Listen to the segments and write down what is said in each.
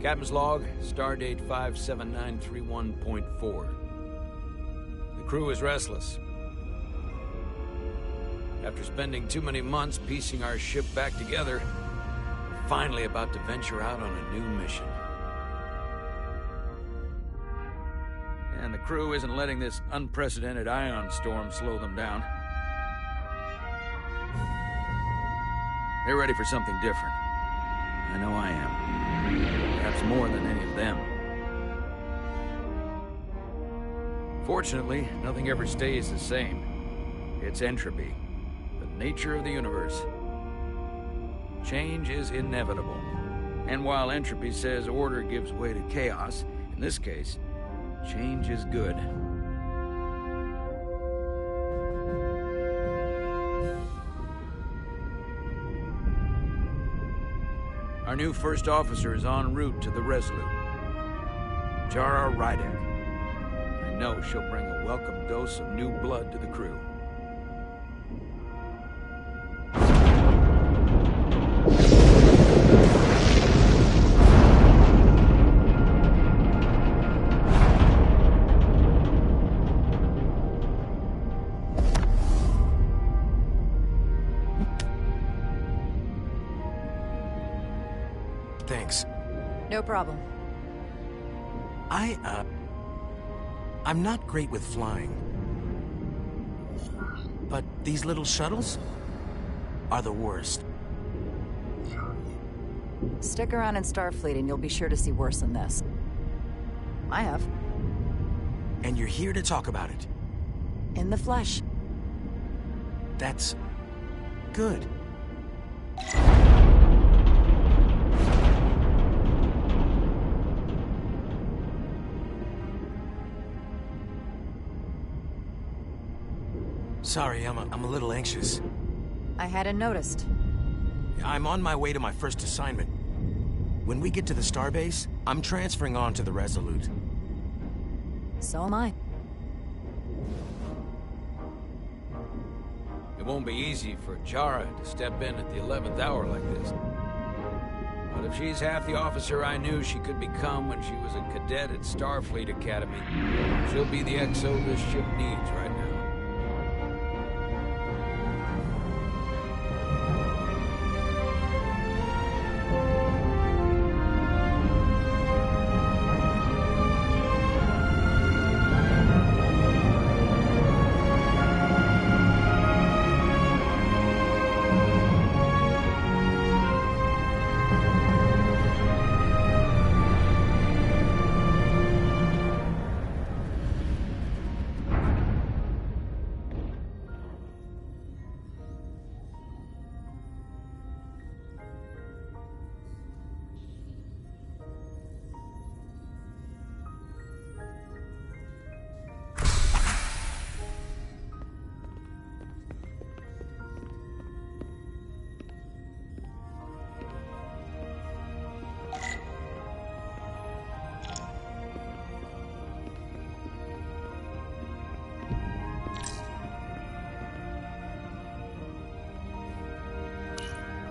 Captain's log, stardate 57931.4. The crew is restless. After spending too many months piecing our ship back together, we're finally about to venture out on a new mission. And the crew isn't letting this unprecedented ion storm slow them down. They're ready for something different. I know I am. Perhaps more than any of them. Fortunately, nothing ever stays the same. It's entropy, the nature of the universe. Change is inevitable. And while entropy says order gives way to chaos, in this case, change is good. Our new first officer is en route to the Resolute. Jara Rydek. I know she'll bring a welcome dose of new blood to the crew. Thanks. No problem. I'm not great with flying. But these little shuttles are the worst. Stick around in Starfleet and you'll be sure to see worse than this. I have. And you're here to talk about it. In the flesh. That's good. Sorry, I'm a little anxious. I hadn't noticed. I'm on my way to my first assignment. When we get to the starbase, I'm transferring on to the Resolute. So am I. It won't be easy for Jara to step in at the 11th hour like this. But if she's half the officer I knew she could become when she was a cadet at Starfleet Academy, she'll be the XO this ship needs right now.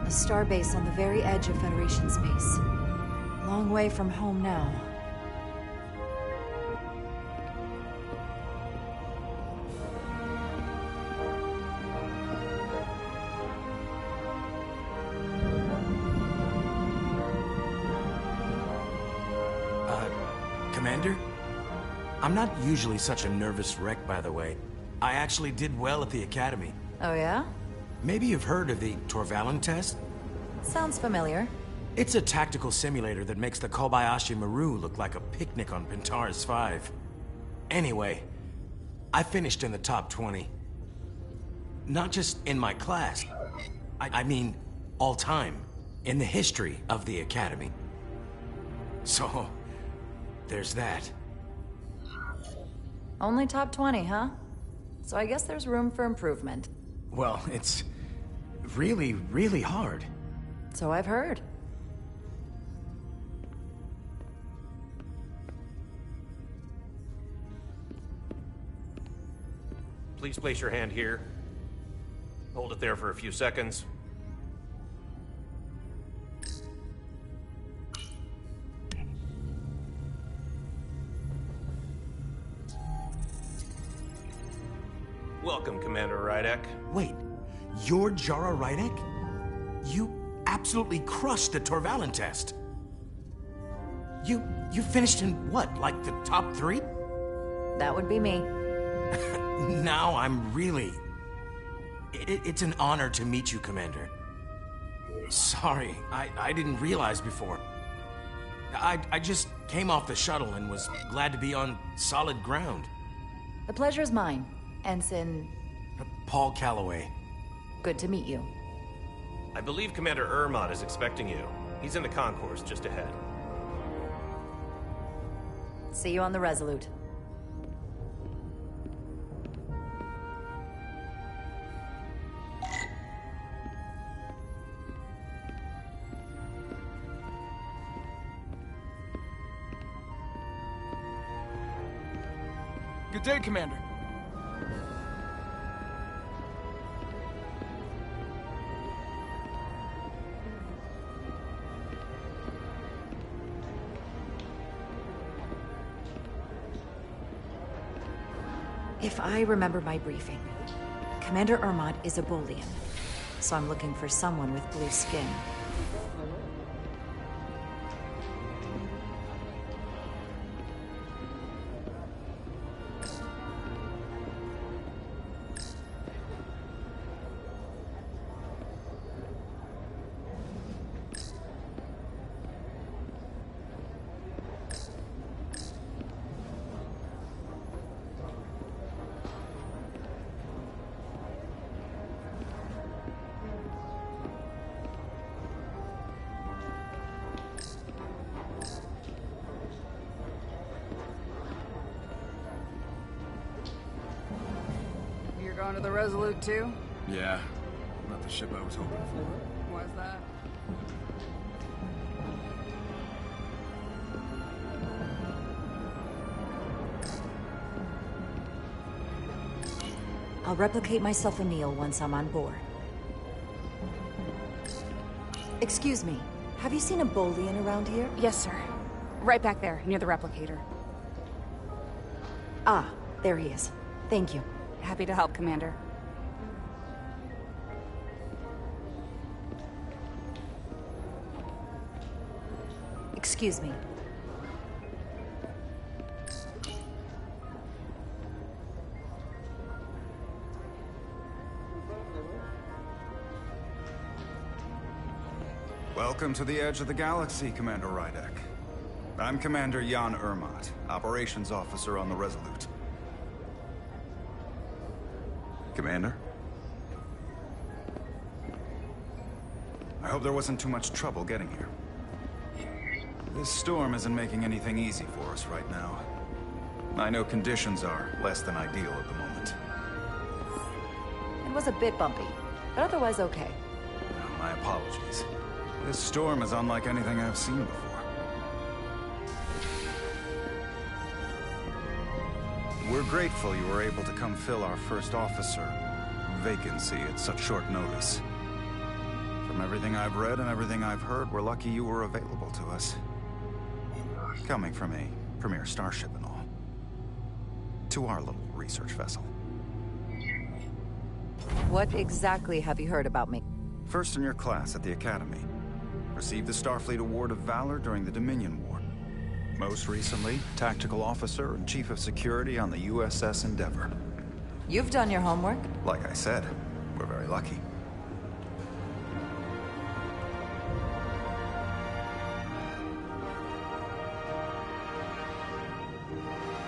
A starbase on the very edge of Federation space. Long way from home now. Commander? I'm not usually such a nervous wreck, by the way. I actually did well at the Academy. Oh yeah? Maybe you've heard of the Torvalin test? Sounds familiar. It's a tactical simulator that makes the Kobayashi Maru look like a picnic on Pentaurus 5. Anyway, I finished in the top 20. Not just in my class. I mean, all time. In the history of the Academy. So, there's that. Only top 20, huh? So I guess there's room for improvement. Well, it's really, really hard. So I've heard. Please place your hand here. Hold it there for a few seconds. Welcome, Commander Rydek. Wait, you're Jara Rydek? You absolutely crushed the Torvalin test. You finished in what, like the top 3? That would be me. Now I'm really... It's an honor to meet you, Commander. Sorry, I didn't realize before. I just came off the shuttle and was glad to be on solid ground. The pleasure is mine, Ensign. Paul Calloway. Good to meet you. I believe Commander Ermont is expecting you. He's in the concourse just ahead. See you on the Resolute. Good day, Commander. If I remember my briefing, Commander Ermont is a Bolian, so I'm looking for someone with blue skin. Going to the Resolute too? Yeah, not the ship I was hoping for. Why's that? I'll replicate myself a Neil once I'm on board. Excuse me, have you seen a Bolian around here? Yes, sir. Right back there, near the replicator. Ah, there he is. Thank you. Happy to help, Commander. Excuse me. Welcome to the edge of the galaxy, Commander Rydek. I'm Commander Jan Ermont, Operations Officer on the Resolute. Commander? I hope there wasn't too much trouble getting here. This storm isn't making anything easy for us right now. I know conditions are less than ideal at the moment. It was a bit bumpy, but otherwise okay. My apologies. This storm is unlike anything I've seen before. We're grateful you were able to come fill our first officer vacancy at such short notice. From everything I've read and everything I've heard, we're lucky you were available to us. Coming from a premier starship and all. To our little research vessel. What exactly have you heard about me? First in your class at the Academy. Received the Starfleet Award of Valor during the Dominion War. Most recently, Tactical Officer and Chief of Security on the USS Endeavor. You've done your homework? Like I said, we're very lucky.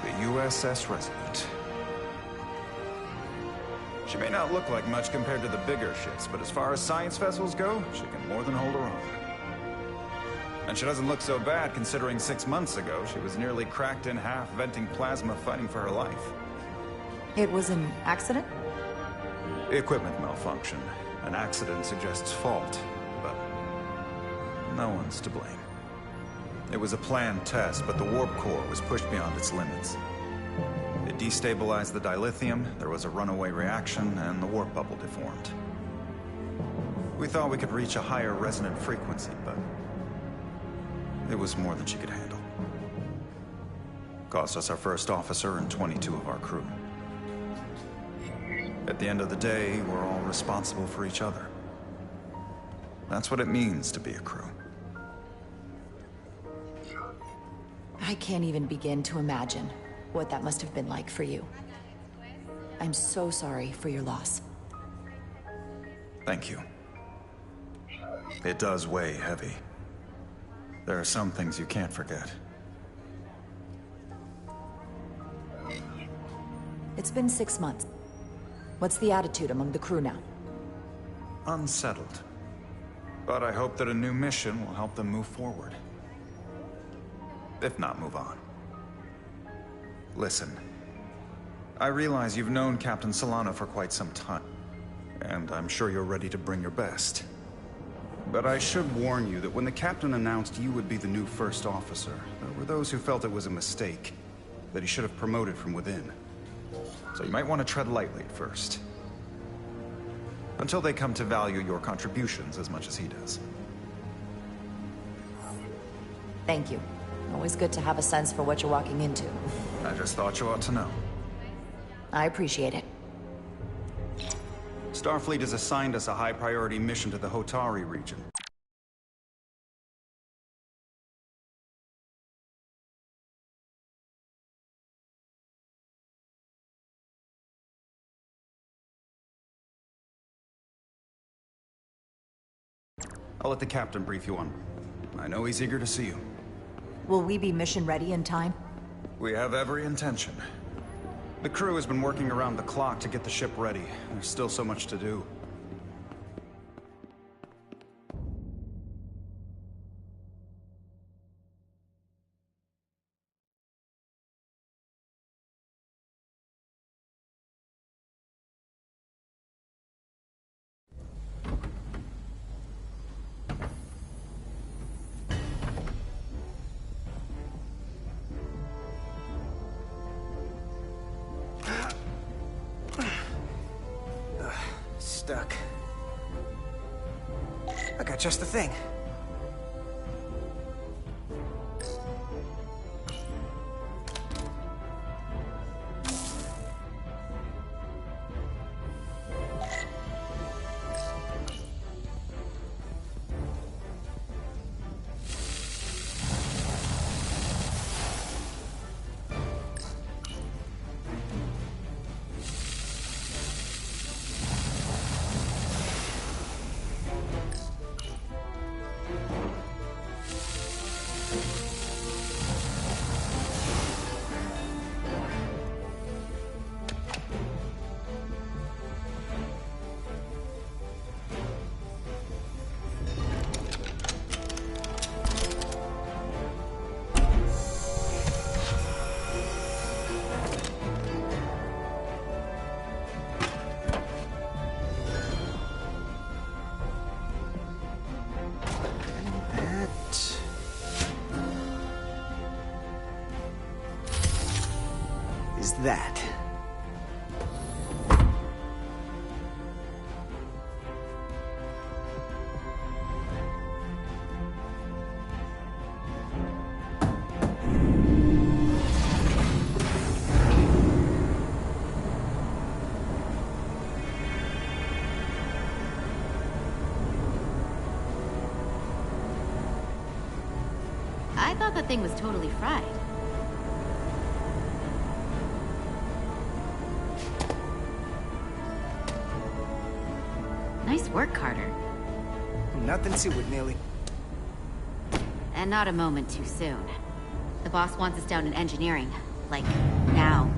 The USS Resolute. She may not look like much compared to the bigger ships, but as far as science vessels go, she can more than hold her own. And she doesn't look so bad considering 6 months ago she was nearly cracked in half, venting plasma, fighting for her life. It was an accident? Equipment malfunction. An accident suggests fault, but no one's to blame. It was a planned test, but the warp core was pushed beyond its limits. It destabilized the dilithium, there was a runaway reaction, and the warp bubble deformed. We thought we could reach a higher resonant frequency, but it was more than she could handle. Cost us our first officer and 22 of our crew. At the end of the day, we're all responsible for each other. That's what it means to be a crew. I can't even begin to imagine what that must have been like for you. I'm so sorry for your loss. Thank you. It does weigh heavy. There are some things you can't forget. It's been 6 months. What's the attitude among the crew now? Unsettled. But I hope that a new mission will help them move forward. If not, move on. Listen. I realize you've known Captain Solano for quite some time, and I'm sure you're ready to bring your best. But I should warn you that when the captain announced you would be the new first officer, there were those who felt it was a mistake, that he should have promoted from within. So you might want to tread lightly at first. Until they come to value your contributions as much as he does. Thank you. Always good to have a sense for what you're walking into. I just thought you ought to know. I appreciate it. Starfleet has assigned us a high-priority mission to the Hotari region. I'll let the captain brief you on. I know he's eager to see you. Will we be mission ready in time? We have every intention. The crew has been working around the clock to get the ship ready. There's still so much to do. Stuck. I got just the thing. That. I thought the thing was totally fried. Nice work, Carter. Nothing to it, Neely. And not a moment too soon. The boss wants us down in engineering. Like, now.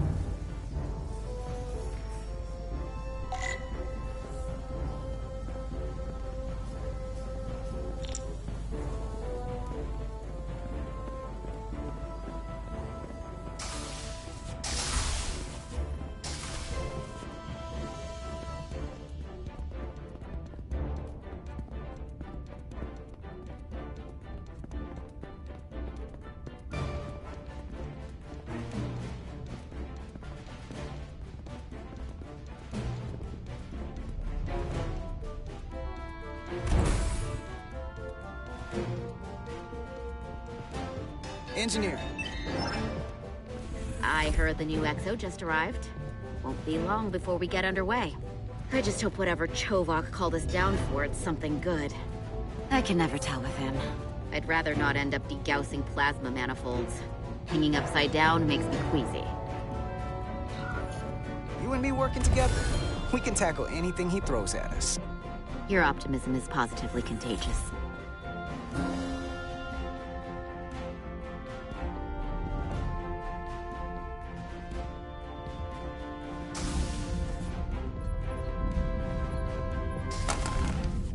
Engineer. I heard the new XO just arrived. Won't be long before we get underway. I just hope whatever Chovok called us down for, it's something good. I can never tell with him. I'd rather not end up degaussing plasma manifolds. Hanging upside down makes me queasy. You and me working together, we can tackle anything he throws at us. Your optimism is positively contagious.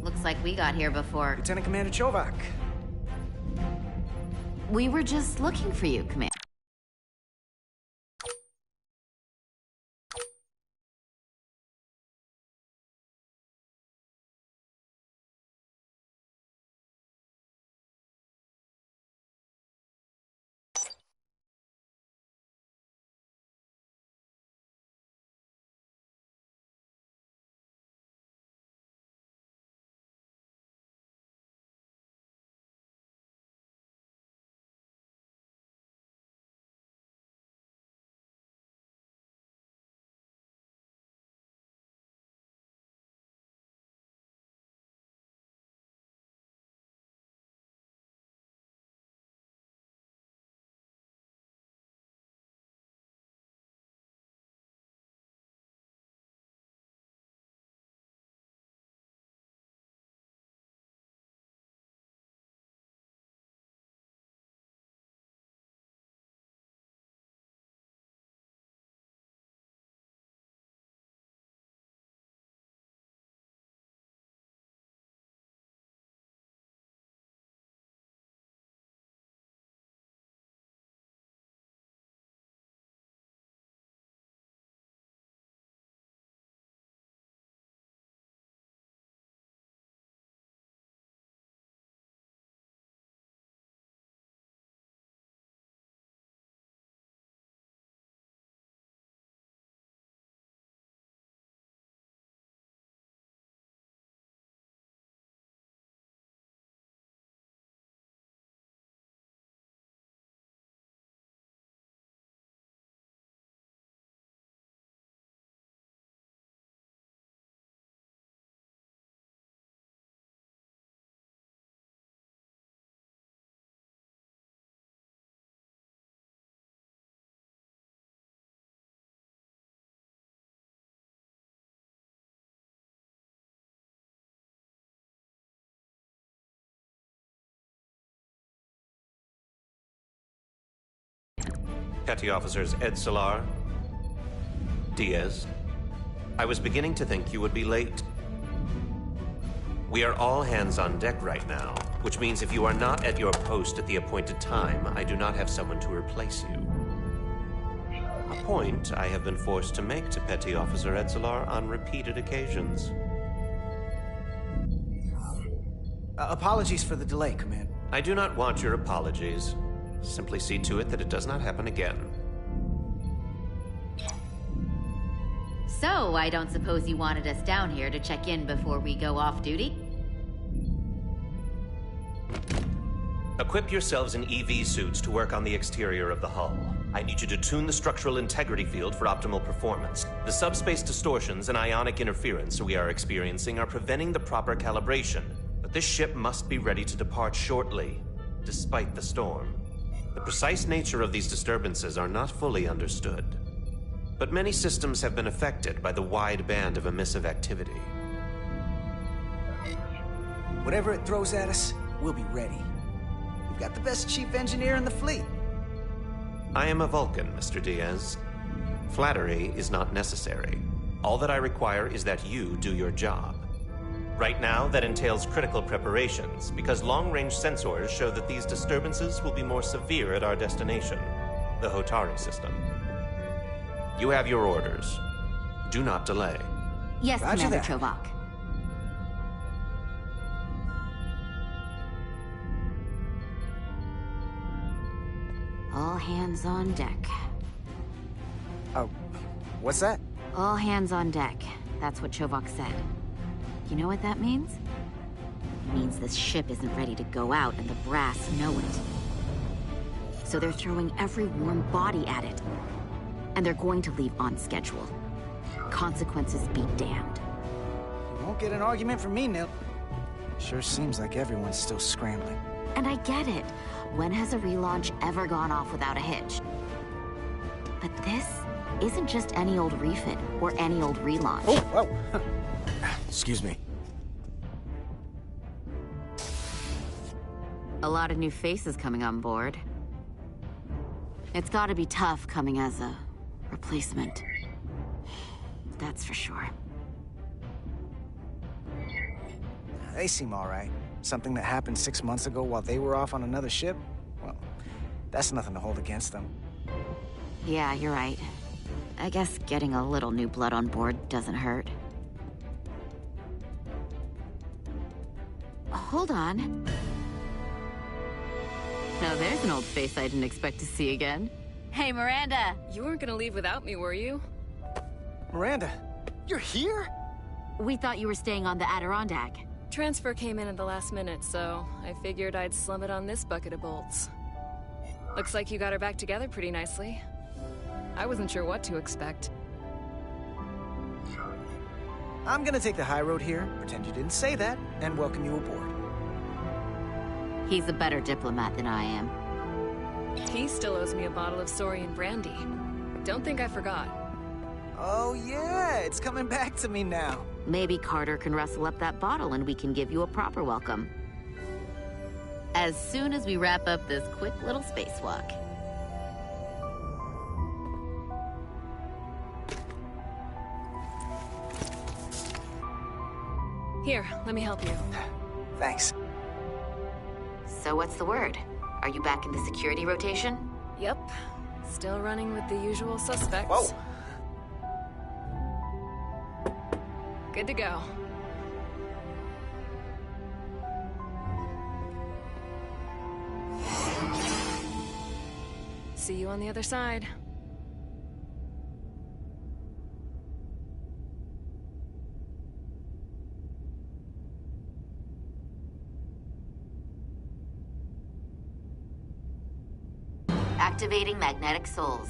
Looks like we got here before. Lieutenant Commander Chovok. We were just looking for you, Commander. Petty Officers Ed Solar, Diaz. I was beginning to think you would be late. We are all hands on deck right now, which means if you are not at your post at the appointed time, I do not have someone to replace you. A point I have been forced to make to Petty Officer Ed Solar on repeated occasions. Apologies for the delay, Commander. I do not want your apologies. Simply see to it that it does not happen again. So, I don't suppose you wanted us down here to check in before we go off duty? Equip yourselves in EV suits to work on the exterior of the hull. I need you to tune the structural integrity field for optimal performance. The subspace distortions and ionic interference we are experiencing are preventing the proper calibration. But this ship must be ready to depart shortly, despite the storm. The precise nature of these disturbances are not fully understood. But many systems have been affected by the wide band of emissive activity. Whatever it throws at us, we'll be ready. We've got the best chief engineer in the fleet. I am a Vulcan, Mr. Diaz. Flattery is not necessary. All that I require is that you do your job. Right now, that entails critical preparations, because long-range sensors show that these disturbances will be more severe at our destination, the Hotari system. You have your orders. Do not delay. Yes, Roger Commander that. Chovok. All hands on deck. Oh, what's that? All hands on deck. That's what Chovok said. You know what that means? It means this ship isn't ready to go out, and the brass know it. So they're throwing every warm body at it. And they're going to leave on schedule. Consequences be damned. You won't get an argument from me, Nil. Sure seems like everyone's still scrambling. And I get it. When has a relaunch ever gone off without a hitch? But this isn't just any old refit or any old relaunch. Oh, whoa. Excuse me. A lot of new faces coming on board. It's gotta be tough coming as a replacement. That's for sure. They seem all right. Something that happened 6 months ago while they were off on another ship? Well, that's nothing to hold against them. Yeah, you're right. I guess getting a little new blood on board doesn't hurt. Hold on. Now there's an old face I didn't expect to see again. Hey, Miranda! You weren't gonna leave without me, were you? Miranda, you're here? We thought you were staying on the Adirondack. Transfer came in at the last minute, so I figured I'd slum it on this bucket of bolts. Looks like you got her back together pretty nicely. I wasn't sure what to expect. I'm gonna take the high road here, pretend you didn't say that, and welcome you aboard. He's a better diplomat than I am. He still owes me a bottle of Saurian brandy. Don't think I forgot. Oh yeah, it's coming back to me now. Maybe Carter can rustle up that bottle and we can give you a proper welcome. As soon as we wrap up this quick little spacewalk. Here, let me help you. Thanks. So what's the word? Are you back in the security rotation? Yep. Still running with the usual suspects. Whoa! Good to go. See you on the other side. Activating magnetic souls.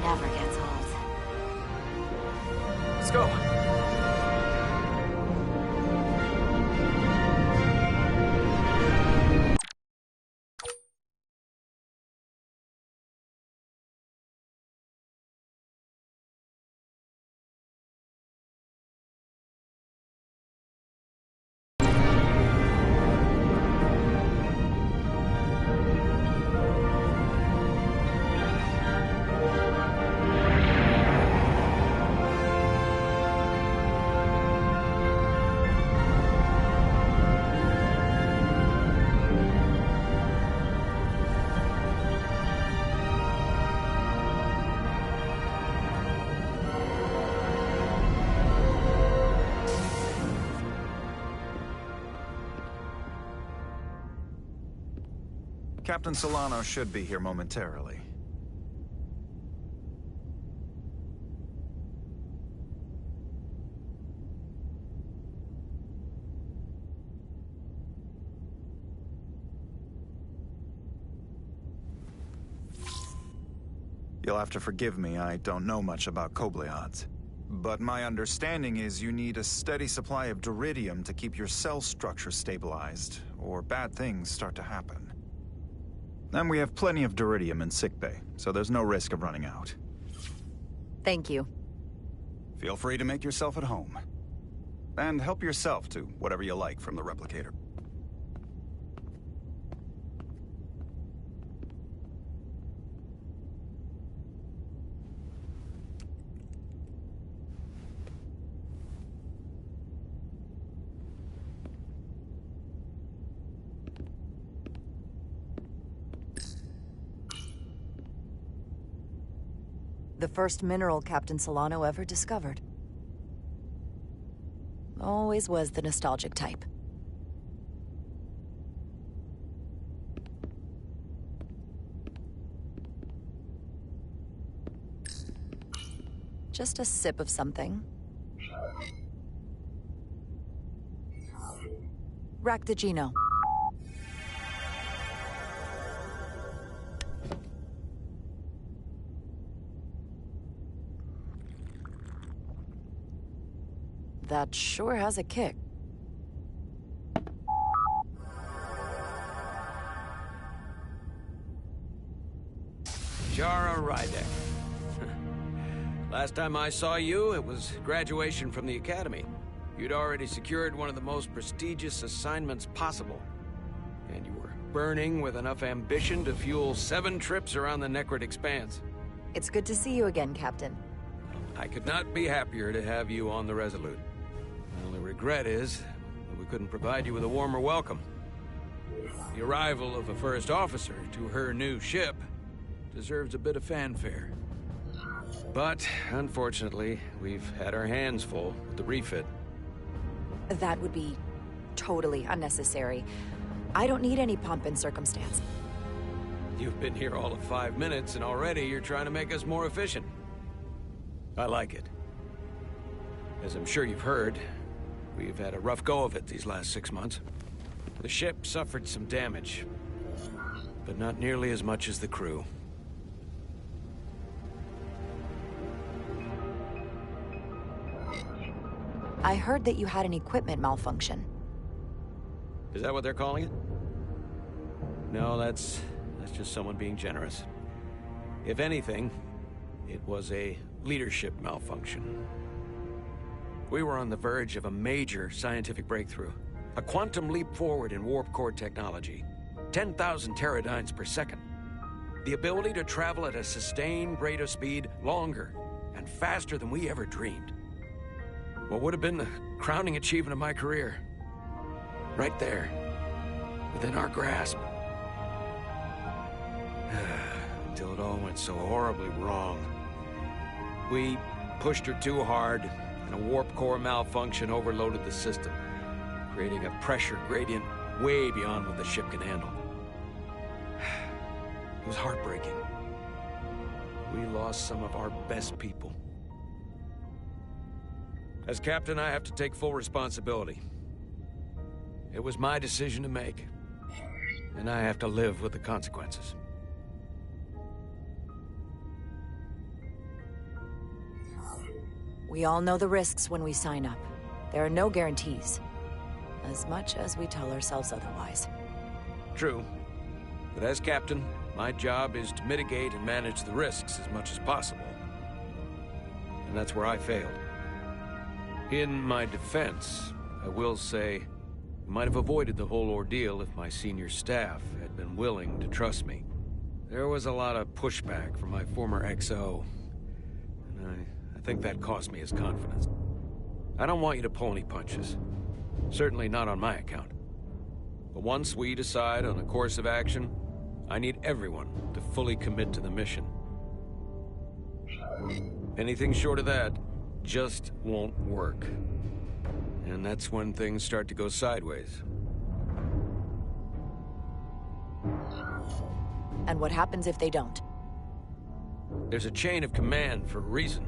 Never gets old. Let's go. Captain Solano should be here momentarily. You'll have to forgive me, I don't know much about Kobleods. But my understanding is you need a steady supply of duridium to keep your cell structure stabilized, or bad things start to happen. And we have plenty of duridium in sickbay, so there's no risk of running out. Thank you. Feel free to make yourself at home. And help yourself to whatever you like from the replicator. The first mineral Captain Solano ever discovered. Always was the nostalgic type. Just a sip of something. Rack the Gino. That sure has a kick. Jara Rydek. Last time I saw you, it was graduation from the Academy. You'd already secured one of the most prestigious assignments possible. And you were burning with enough ambition to fuel 7 trips around the Necrid Expanse. It's good to see you again, Captain. I could not be happier to have you on the Resolute. My only regret is that we couldn't provide you with a warmer welcome. The arrival of a first officer to her new ship deserves a bit of fanfare. But, unfortunately, we've had our hands full with the refit. That would be totally unnecessary. I don't need any pomp and circumstance. You've been here all of 5 minutes, and already you're trying to make us more efficient. I like it. As I'm sure you've heard, we've had a rough go of it these last 6 months. The ship suffered some damage, but not nearly as much as the crew. I heard that you had an equipment malfunction. Is that what they're calling it? No, that's just someone being generous. If anything, it was a leadership malfunction. We were on the verge of a major scientific breakthrough. A quantum leap forward in warp core technology. 10,000 teradynes per second. The ability to travel at a sustained rate of speed longer and faster than we ever dreamed. What would have been the crowning achievement of my career. Right there, within our grasp. Until it all went so horribly wrong. We pushed her too hard, and a warp core malfunction overloaded the system, creating a pressure gradient way beyond what the ship can handle. It was heartbreaking. We lost some of our best people. As captain, I have to take full responsibility. It was my decision to make, and I have to live with the consequences. We all know the risks when we sign up. There are no guarantees, as much as we tell ourselves otherwise. True, but as captain, my job is to mitigate and manage the risks as much as possible. And that's where I failed. In my defense, I will say, I might have avoided the whole ordeal if my senior staff had been willing to trust me. There was a lot of pushback from my former XO, and I think that cost me his confidence. I don't want you to pull any punches. Certainly not on my account. But once we decide on a course of action, I need everyone to fully commit to the mission. Anything short of that just won't work. And that's when things start to go sideways. And what happens if they don't? There's a chain of command for a reason.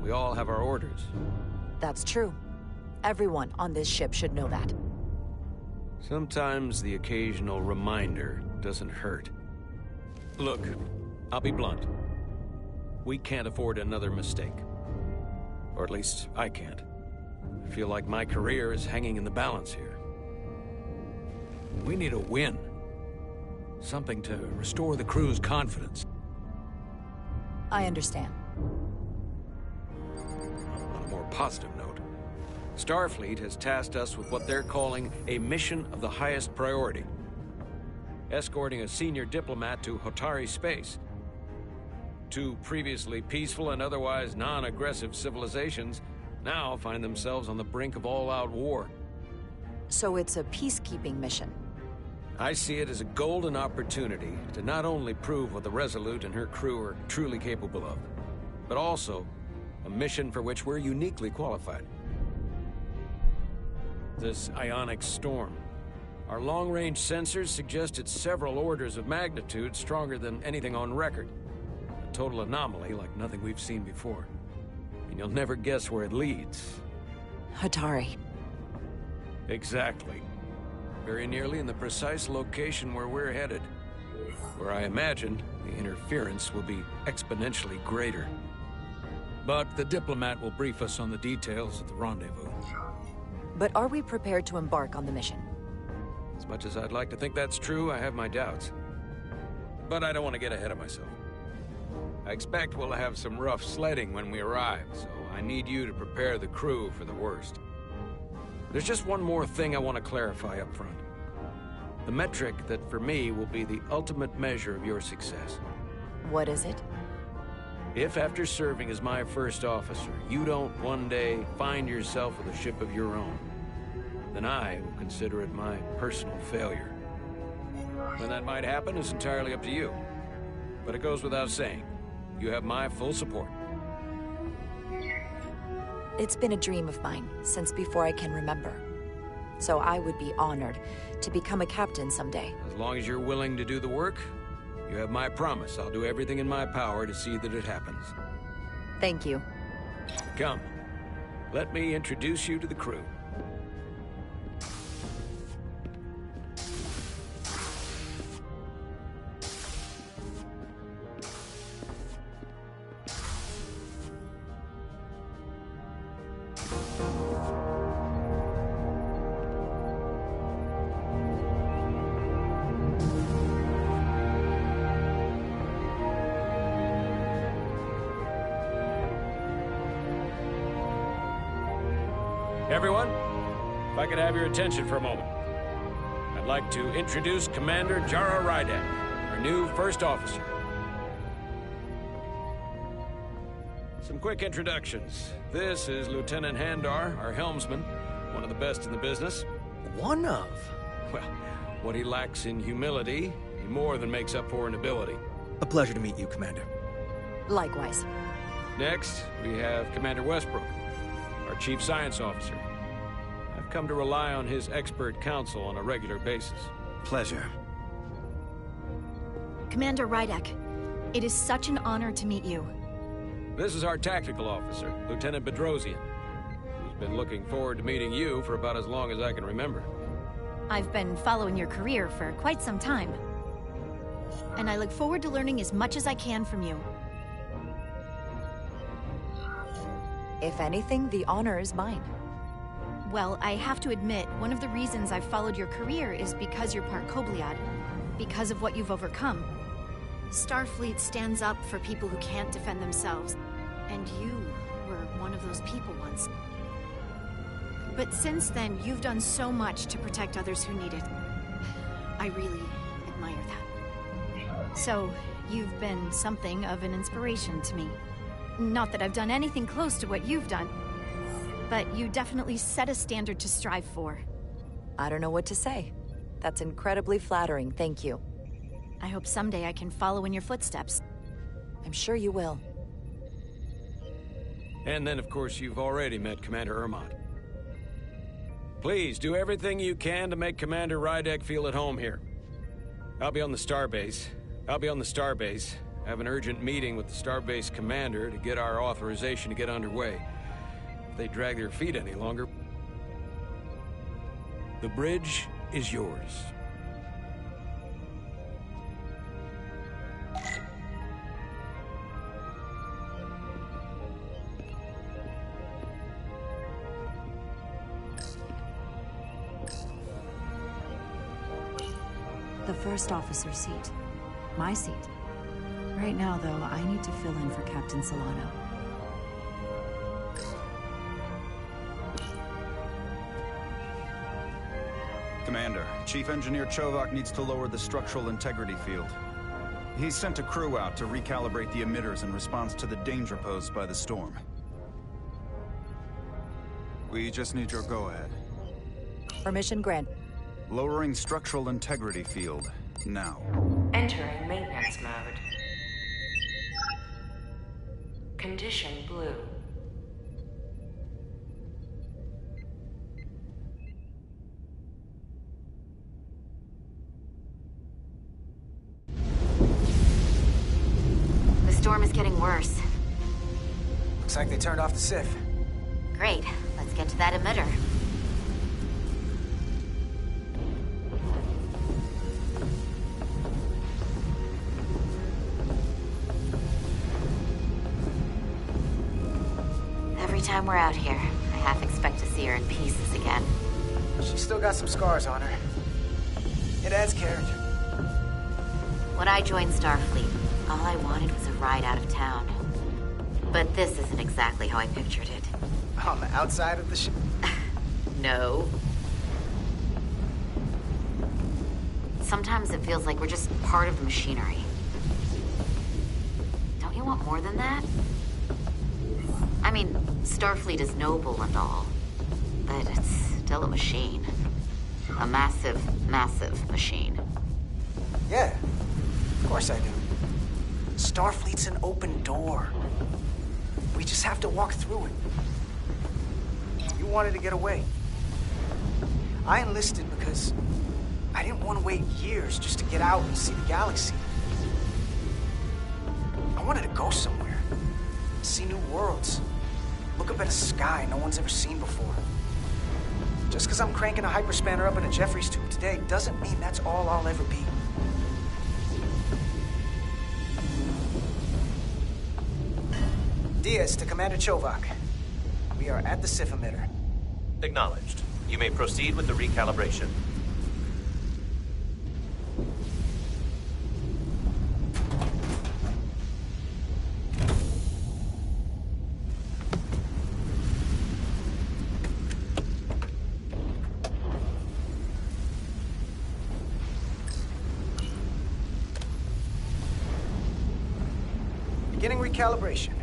We all have our orders. That's true. Everyone on this ship should know that. Sometimes the occasional reminder doesn't hurt. Look, I'll be blunt. We can't afford another mistake. Or at least, I can't. I feel like my career is hanging in the balance here. We need a win. Something to restore the crew's confidence. I understand. On a more positive note, Starfleet has tasked us with what they're calling a mission of the highest priority. Escorting a senior diplomat to Hotari space. 2 previously peaceful and otherwise non-aggressive civilizations now find themselves on the brink of all-out war. So it's a peacekeeping mission? I see it as a golden opportunity to not only prove what the Resolute and her crew are truly capable of, but also a mission for which we're uniquely qualified. This ionic storm. Our long-range sensors suggest it's several orders of magnitude stronger than anything on record. A total anomaly like nothing we've seen before. And you'll never guess where it leads. Hatari. Exactly. Very nearly in the precise location where we're headed. Where I imagine the interference will be exponentially greater. But the diplomat will brief us on the details at the rendezvous. But are we prepared to embark on the mission? As much as I'd like to think that's true, I have my doubts. But I don't want to get ahead of myself. I expect we'll have some rough sledding when we arrive, so I need you to prepare the crew for the worst. There's just one more thing I want to clarify up front. The metric that for me will be the ultimate measure of your success. What is it? If after serving as my first officer, you don't one day find yourself with a ship of your own, then I will consider it my personal failure. When that might happen is entirely up to you. But it goes without saying, you have my full support. It's been a dream of mine since before I can remember. So I would be honored to become a captain someday. As long as you're willing to do the work, you have my promise. I'll do everything in my power to see that it happens. Thank you. Come, let me introduce you to the crew. Everyone, if I could have your attention for a moment. I'd like to introduce Commander Jara Rydek, our new first officer. Some quick introductions. This is Lieutenant Handar, our helmsman, one of the best in the business. One of? Well, what he lacks in humility, he more than makes up for in ability. A pleasure to meet you, Commander. Likewise. Next, we have Commander Westbrook, our Chief Science Officer. I've come to rely on his expert counsel on a regular basis. Pleasure. Commander Rydek, it is such an honor to meet you. This is our tactical officer, Lieutenant Bedrosian, who's been looking forward to meeting you for about as long as I can remember. I've been following your career for quite some time. And I look forward to learning as much as I can from you. If anything, the honor is mine. Well, I have to admit, one of the reasons I've followed your career is because you're part Kobliad. Because of what you've overcome. Starfleet stands up for people who can't defend themselves. And you were one of those people once. But since then, you've done so much to protect others who need it. I really admire that. So, you've been something of an inspiration to me. Not that I've done anything close to what you've done, but you definitely set a standard to strive for. I don't know what to say. That's incredibly flattering, thank you. I hope someday I can follow in your footsteps. I'm sure you will. And then, of course, you've already met Commander Ermont. Please, do everything you can to make Commander Rydek feel at home here. I'll be on the starbase. I have an urgent meeting with the starbase commander to get our authorization to get underway. If they drag their feet any longer, the bridge is yours. The first officer's seat. My seat. Right now, though, I need to fill in for Captain Solano. Commander, Chief Engineer Chovak needs to lower the structural integrity field. He's sent a crew out to recalibrate the emitters in response to the danger posed by the storm. We just need your go-ahead. Permission granted. Lowering structural integrity field. Now. Entering maintenance mode. Condition blue. The storm is getting worse. Looks like they turned off the SIF. Great. Let's get to that emitter. Every time we're out here, I half expect to see her in pieces again. She's still got some scars on her. It adds character. When I joined Starfleet, all I wanted was a ride out of town. But this isn't exactly how I pictured it. On the outside of the ship? No. Sometimes it feels like we're just part of the machinery. Don't you want more than that? I mean, Starfleet is noble and all, but it's still a machine. A massive, massive machine. Yeah, of course I do. Starfleet's an open door. We just have to walk through it. You wanted to get away. I enlisted because I didn't want to wait years just to get out and see the galaxy. I wanted to go somewhere, see new worlds, look up at a sky no one's ever seen before. Just because I'm cranking a hyperspanner up in a Jeffries tube today doesn't mean that's all I'll ever be. Diaz to Commander Chovak. We are at the SIF emitter. Acknowledged. You may proceed with the recalibration. Beginning recalibration.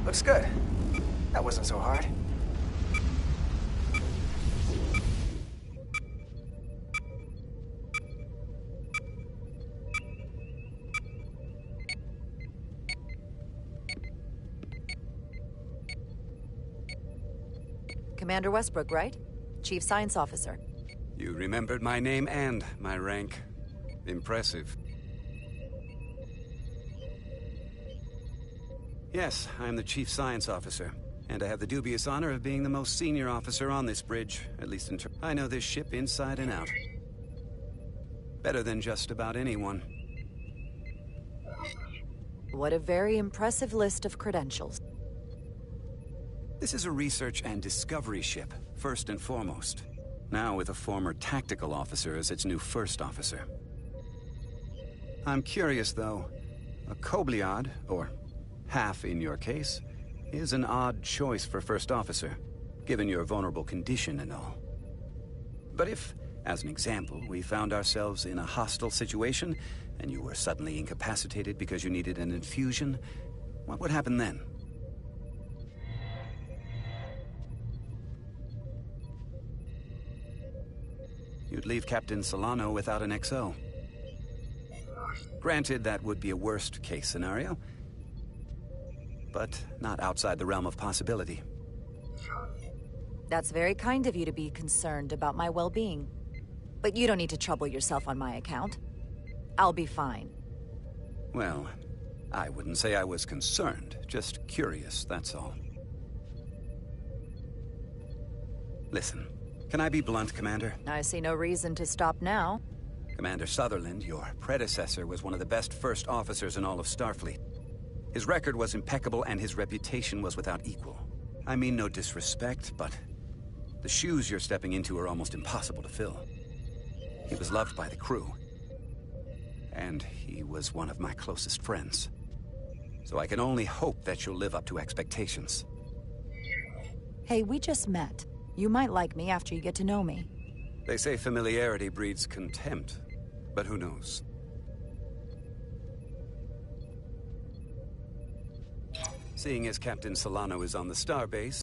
Looks good. That wasn't so hard. Commander Westbrook, right? Chief Science Officer. You remembered my name and my rank. Impressive. Yes, I'm the Chief Science Officer, and I have the dubious honor of being the most senior officer on this bridge, at least in I know this ship inside and out. Better than just about anyone. What a very impressive list of credentials. This is a research and discovery ship, first and foremost. Now with a former tactical officer as its new first officer. I'm curious, though. A Kobliad, or half in your case, is an odd choice for first officer, given your vulnerable condition and all. But if, as an example, we found ourselves in a hostile situation, and you were suddenly incapacitated because you needed an infusion, what would happen then? You'd leave Captain Solano without an XO. Granted, that would be a worst-case scenario, but not outside the realm of possibility. That's very kind of you to be concerned about my well-being. But you don't need to trouble yourself on my account. I'll be fine. Well, I wouldn't say I was concerned, just curious, that's all. Listen, can I be blunt, Commander? I see no reason to stop now. Commander Sutherland, your predecessor, was one of the best first officers in all of Starfleet. His record was impeccable and his reputation was without equal. I mean no disrespect, but the shoes you're stepping into are almost impossible to fill. He was loved by the crew. And he was one of my closest friends. So I can only hope that you'll live up to expectations. Hey, we just met. You might like me after you get to know me. They say familiarity breeds contempt, but who knows? Seeing as Captain Solano is on the starbase...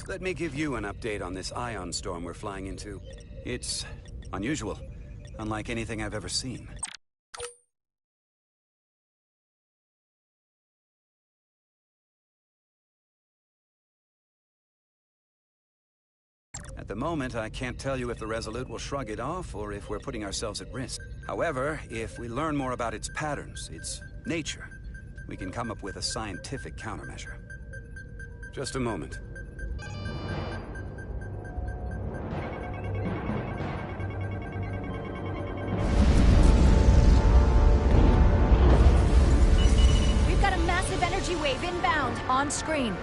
Let me give you an update on this ion storm we're flying into. It's unusual, unlike anything I've ever seen. At the moment, I can't tell you if the Resolute will shrug it off or if we're putting ourselves at risk. However, if we learn more about its patterns, its nature, we can come up with a scientific countermeasure. Just a moment. We've got a massive energy wave inbound. On screen.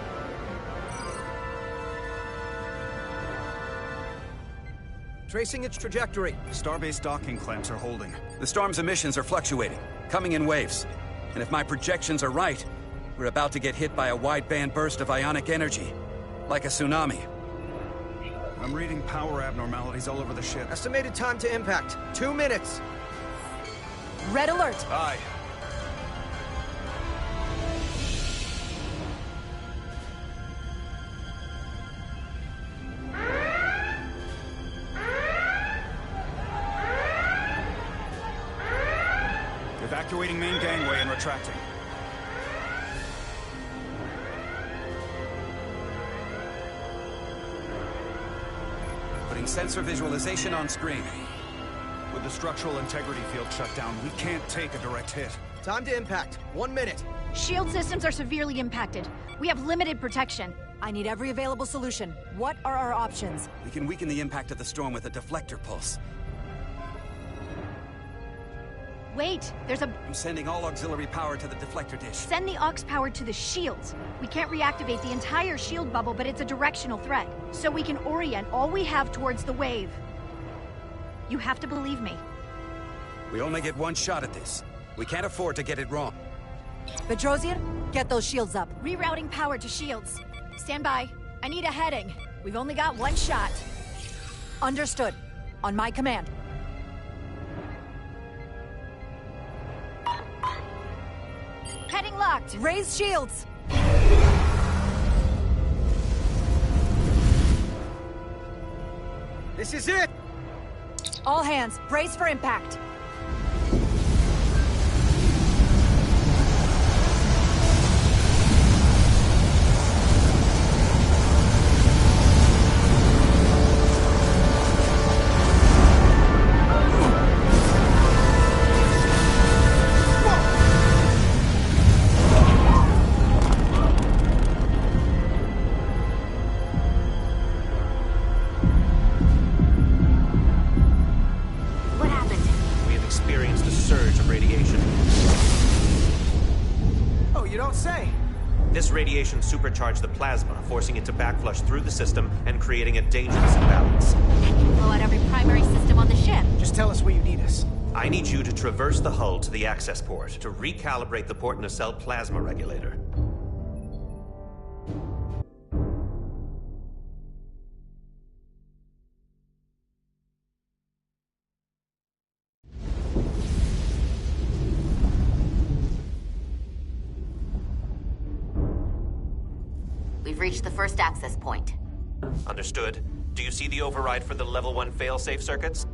Tracing its trajectory. Starbase docking clamps are holding. The storm's emissions are fluctuating, coming in waves. And if my projections are right, we're about to get hit by a wideband burst of ionic energy. Like a tsunami. I'm reading power abnormalities all over the ship. Estimated time to impact, 2 minutes. Red alert. Aye. Evacuating main gangway and retracting. Putting sensor visualization on screen. With the structural integrity field shut down, we can't take a direct hit. Time to impact, 1 minute. Shield systems are severely impacted. We have limited protection. I need every available solution. What are our options? We can weaken the impact of the storm with a deflector pulse. Wait, there's a... I'm sending all auxiliary power to the deflector dish. Send the aux power to the shields. We can't reactivate the entire shield bubble, but it's a directional threat. So we can orient all we have towards the wave. You have to believe me. We only get one shot at this. We can't afford to get it wrong. Petrosian, get those shields up. Rerouting power to shields. Stand by. I need a heading. We've only got one shot. Understood. On my command. Heading locked. Raise shields. This is it! All hands, brace for impact. This radiation supercharged the plasma, forcing it to backflush through the system and creating a dangerous imbalance. Blow out every primary system on the ship. Just tell us where you need us. I need you to traverse the hull to the access port to recalibrate the port nacelle plasma regulator. We've reached the first access point. Understood. Do you see the override for the level 1 failsafe circuits?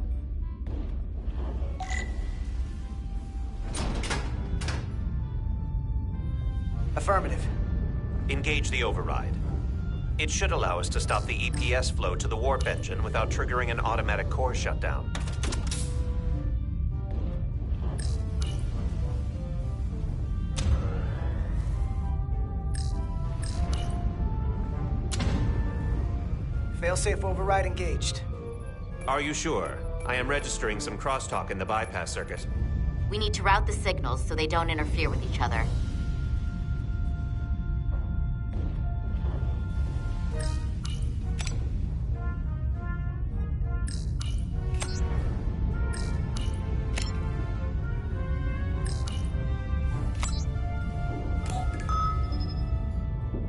Affirmative. Engage the override. It should allow us to stop the EPS flow to the warp engine without triggering an automatic core shutdown. Failsafe override engaged. Are you sure? I am registering some crosstalk in the bypass circuit. We need to route the signals so they don't interfere with each other.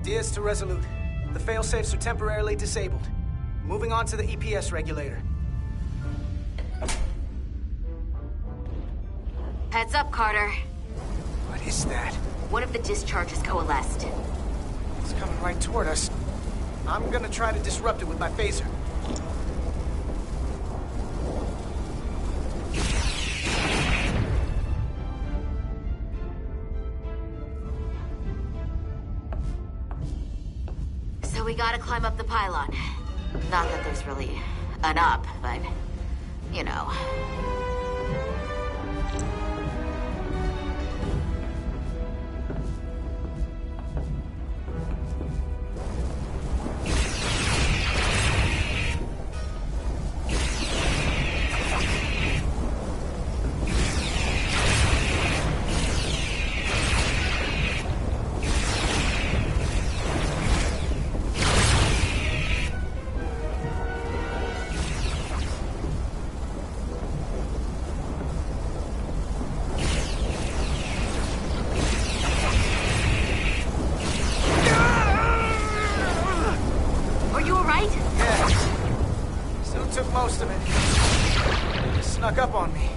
Diaz to Resolute. The failsafes are temporarily disabled. Moving on to the EPS regulator. Heads up, Carter. What is that? One of the discharges coalesced. It's coming right toward us. I'm gonna try to disrupt it with my phaser. So we gotta climb up the pylon. Not that there's really an up, but, you know.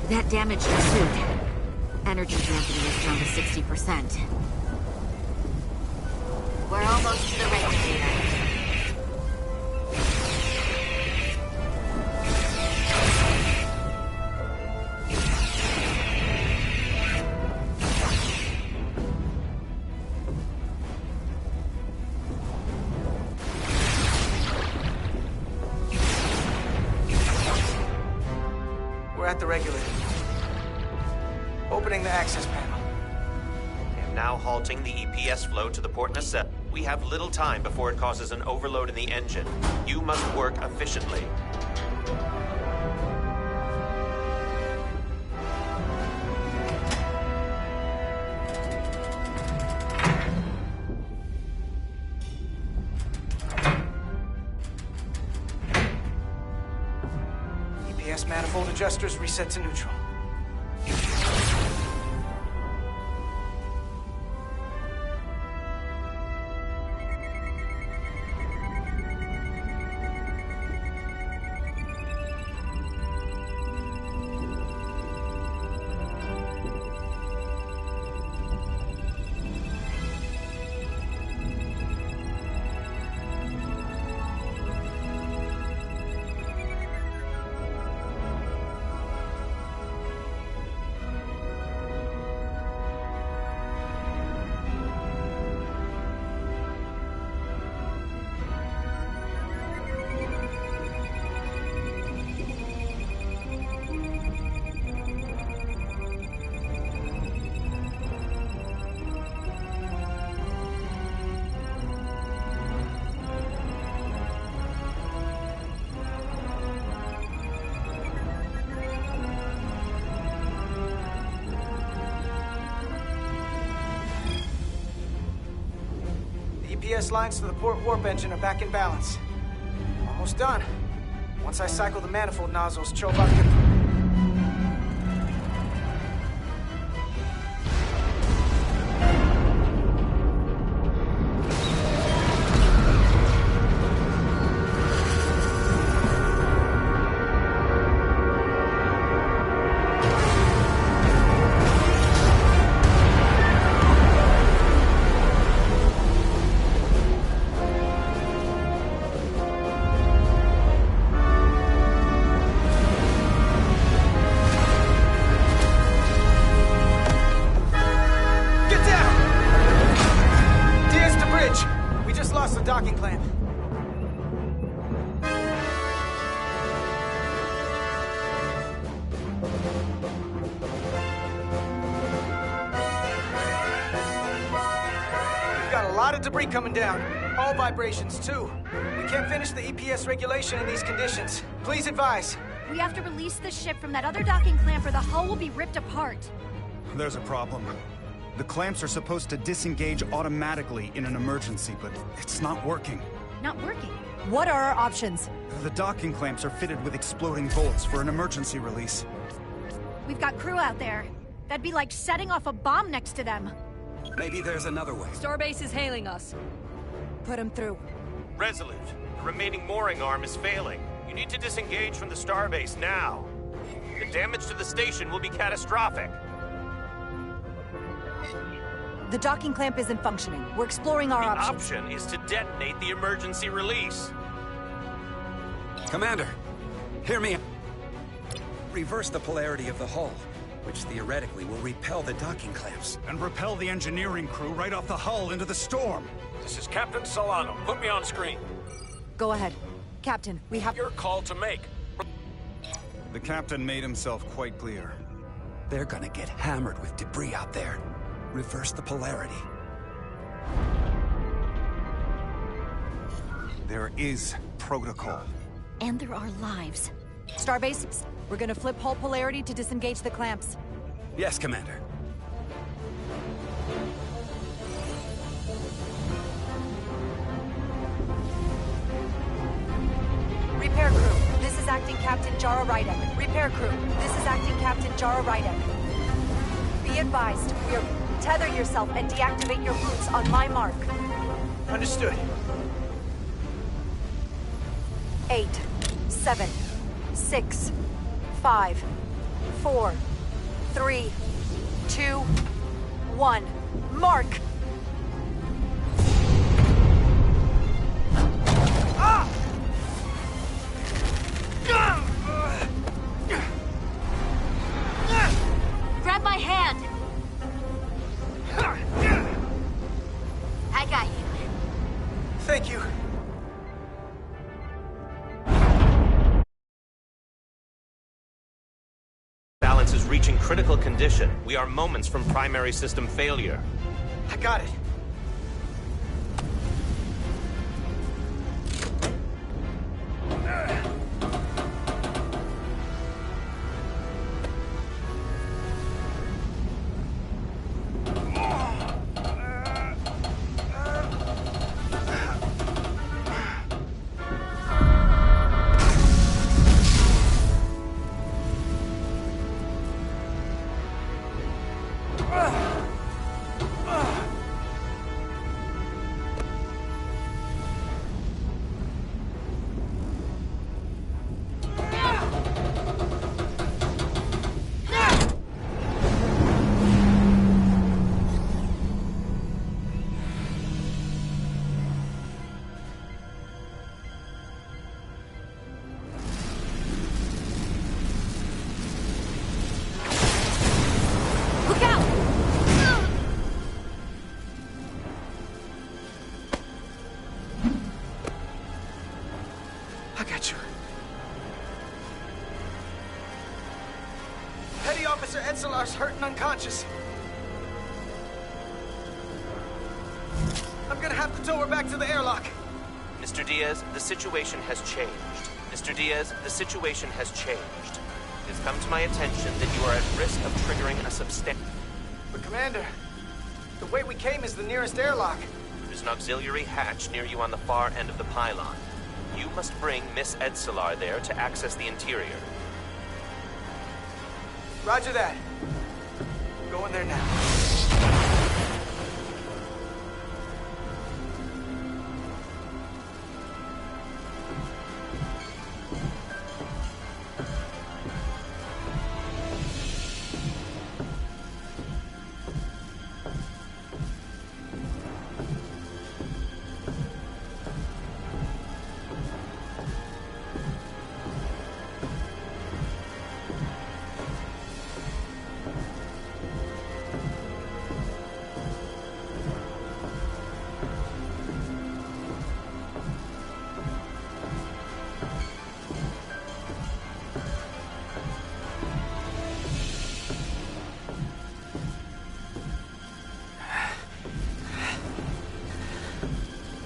That damaged your suit. Energy density is down to 60%. We're almost to the regulator. We're at the regulator. Opening the access panel. I am now halting the EPS flow to the port nacelle. We have little time before it causes an overload in the engine. You must work efficiently. EPS manifold adjusters reset to neutral. EPS lines to the port warp engine are back in balance. Almost done. Once I cycle the manifold nozzles, Chovak can... docking clamp. We've got a lot of debris coming down. All vibrations, too. We can't finish the EPS regulation in these conditions. Please advise. We have to release the ship from that other docking clamp or the hull will be ripped apart. There's a problem. The clamps are supposed to disengage automatically in an emergency, but it's not working. Not working. What are our options? The docking clamps are fitted with exploding bolts for an emergency release. We've got crew out there. That'd be like setting off a bomb next to them. Maybe there's another way. Starbase is hailing us. Put him through. Resolute, the remaining mooring arm is failing. You need to disengage from the starbase now. The damage to the station will be catastrophic. The docking clamp isn't functioning. We're exploring our options. The option is to detonate the emergency release. Commander, hear me. Reverse the polarity of the hull, which theoretically will repel the docking clamps. And repel the engineering crew right off the hull into the storm. This is Captain Solano. Put me on screen. Go ahead. Captain, we have your call to make. The captain made himself quite clear. They're gonna get hammered with debris out there. Reverse the polarity. There is protocol. And there are lives. Starbase, we're gonna flip hull polarity to disengage the clamps. Yes, Commander. Repair crew, this is acting Captain Jara Rydek. Repair crew, this is acting Captain Jara Rydek. Be advised, tether yourself and deactivate your boots on my mark. Understood. 8, 7, 6, 5, 4, 3, 2, 1. Mark! Grab my hand! I got you. Thank you. Balance is reaching critical condition. We are moments from primary system failure. I got it. Officer Edselar's hurt and unconscious. I'm gonna have to tow her back to the airlock. Mr. Diaz, the situation has changed. Mr. Diaz, the situation has changed. It has come to my attention that you are at risk of triggering a substantial... But Commander, the way we came is the nearest airlock. There's an auxiliary hatch near you on the far end of the pylon. You must bring Miss Edselar there to access the interior. Roger that. Going there now.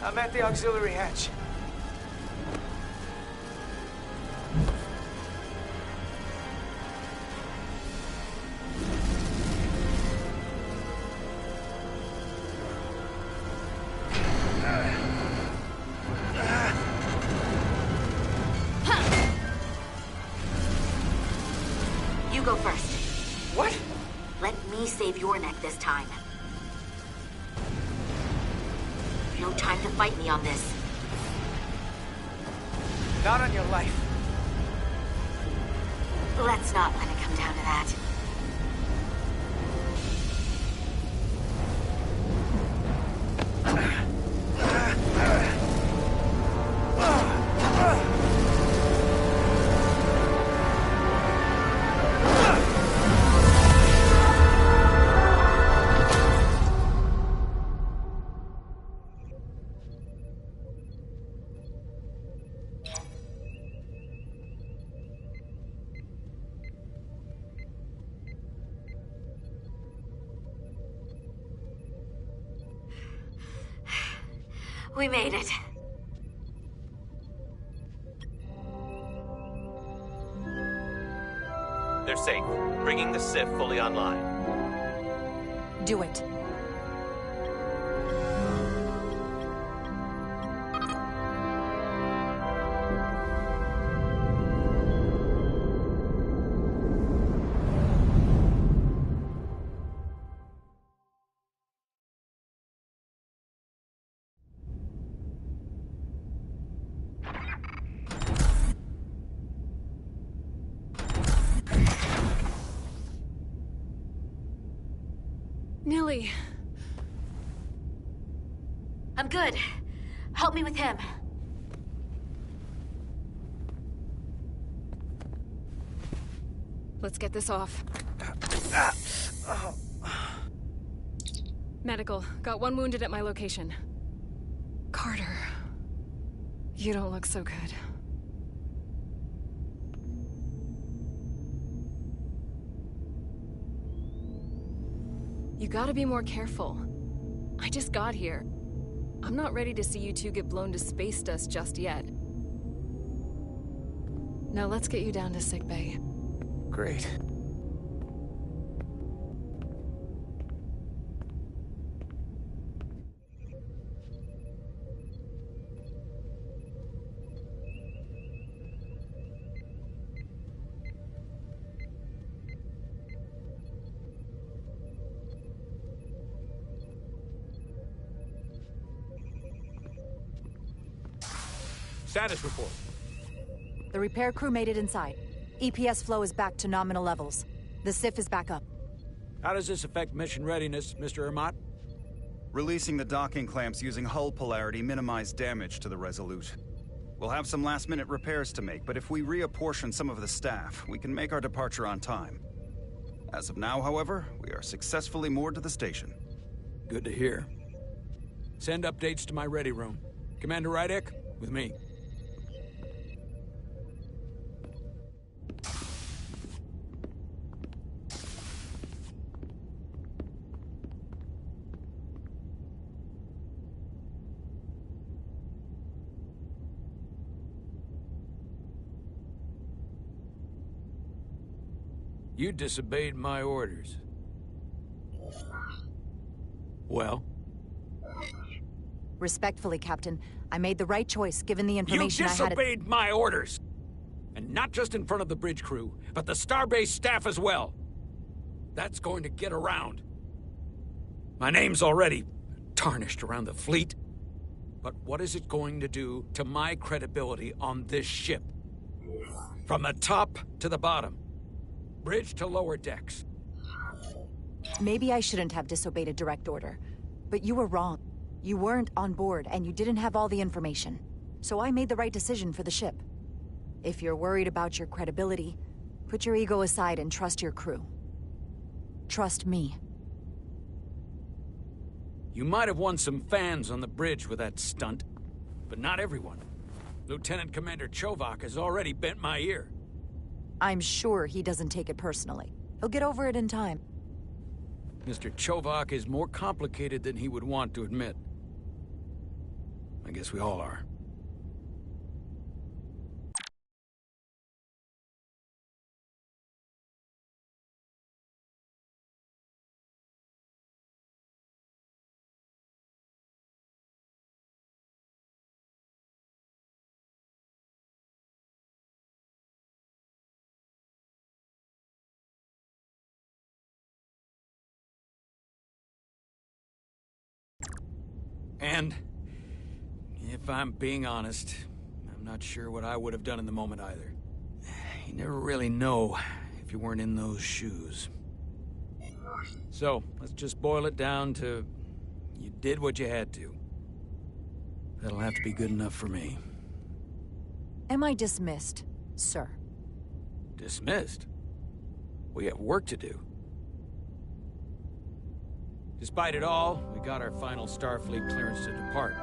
I'm at the auxiliary hatch. You go first. What? Let me save your neck this time. No time to fight me on this. Not on your life. Let's not let it come down to that. We made it. They're safe, bringing the SIF fully online. Do it. Nilly. I'm good. Help me with him. Let's get this off. Medical. Got one wounded at my location. Carter. You don't look so good. You gotta be more careful. I just got here. I'm not ready to see you two get blown to space dust just yet. Now let's get you down to sickbay. Great. Status report. The repair crew made it inside. EPS flow is back to nominal levels. The SIF is back up. How does this affect mission readiness, Mr. Ermot? Releasing the docking clamps using hull polarity minimized damage to the Resolute. We'll have some last-minute repairs to make, but if we reapportion some of the staff, we can make our departure on time. As of now, however, we are successfully moored to the station. Good to hear. Send updates to my ready room. Commander Rydek, with me. You disobeyed my orders. Well? Respectfully, Captain, I made the right choice given the information I had. You disobeyed my orders! And not just in front of the bridge crew, but the Starbase staff as well. That's going to get around. My name's already tarnished around the fleet. But what is it going to do to my credibility on this ship? From the top to the bottom. Bridge to lower decks. Maybe I shouldn't have disobeyed a direct order. But you were wrong. You weren't on board, and you didn't have all the information. So I made the right decision for the ship. If you're worried about your credibility, put your ego aside and trust your crew. Trust me. You might have won some fans on the bridge with that stunt, but not everyone. Lieutenant Commander Chovak has already bent my ear. I'm sure he doesn't take it personally. He'll get over it in time. Mr. Chovak is more complicated than he would want to admit. I guess we all are. And if I'm being honest, I'm not sure what I would have done in the moment either. You never really know if you weren't in those shoes. So, let's just boil it down to you did what you had to. That'll have to be good enough for me. Am I dismissed, sir? Dismissed? We have work to do. Despite it all, we got our final Starfleet clearance to depart.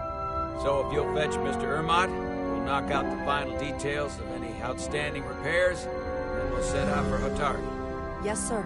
So if you'll fetch Mr. Ermot, we'll knock out the final details of any outstanding repairs, and then we'll set out for Hotari. Yes, sir.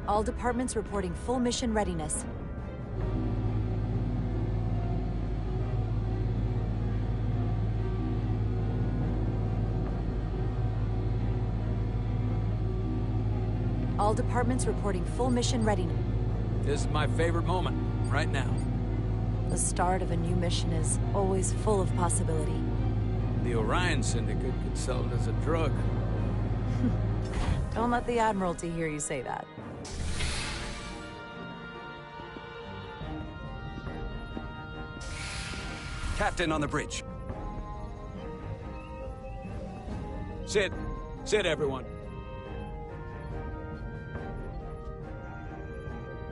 All departments reporting full mission readiness. All departments reporting full mission readiness. This is my favorite moment, right now. The start of a new mission is always full of possibility. The Orion Syndicate could sell it as a drug. Don't let the Admiralty hear you say that. Captain on the bridge. Sit. Sit, everyone.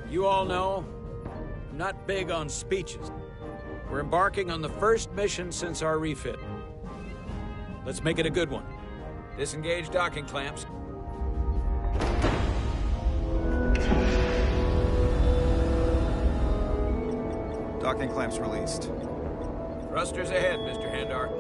You all know, I'm not big on speeches. We're embarking on the first mission since our refit. Let's make it a good one. Disengage docking clamps. Docking clamps released. Thrusters ahead, Mr. Handar.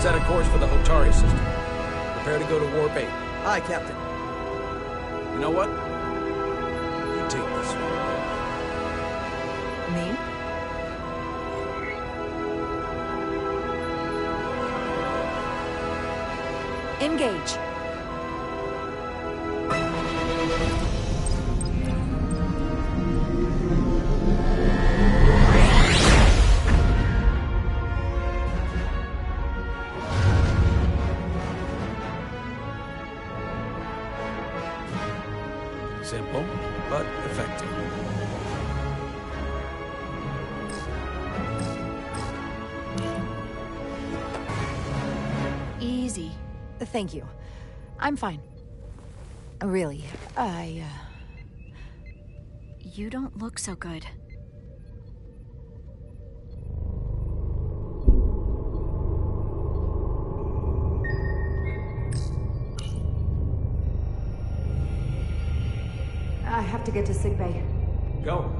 Set a course for the Hotari system. Prepare to go to Warp 8. Aye, Captain. You know what? You take this one. Me? Engage. Simple, but effective. Easy. Thank you. I'm fine. Really, You don't look so good. I have to get to sickbay. Go.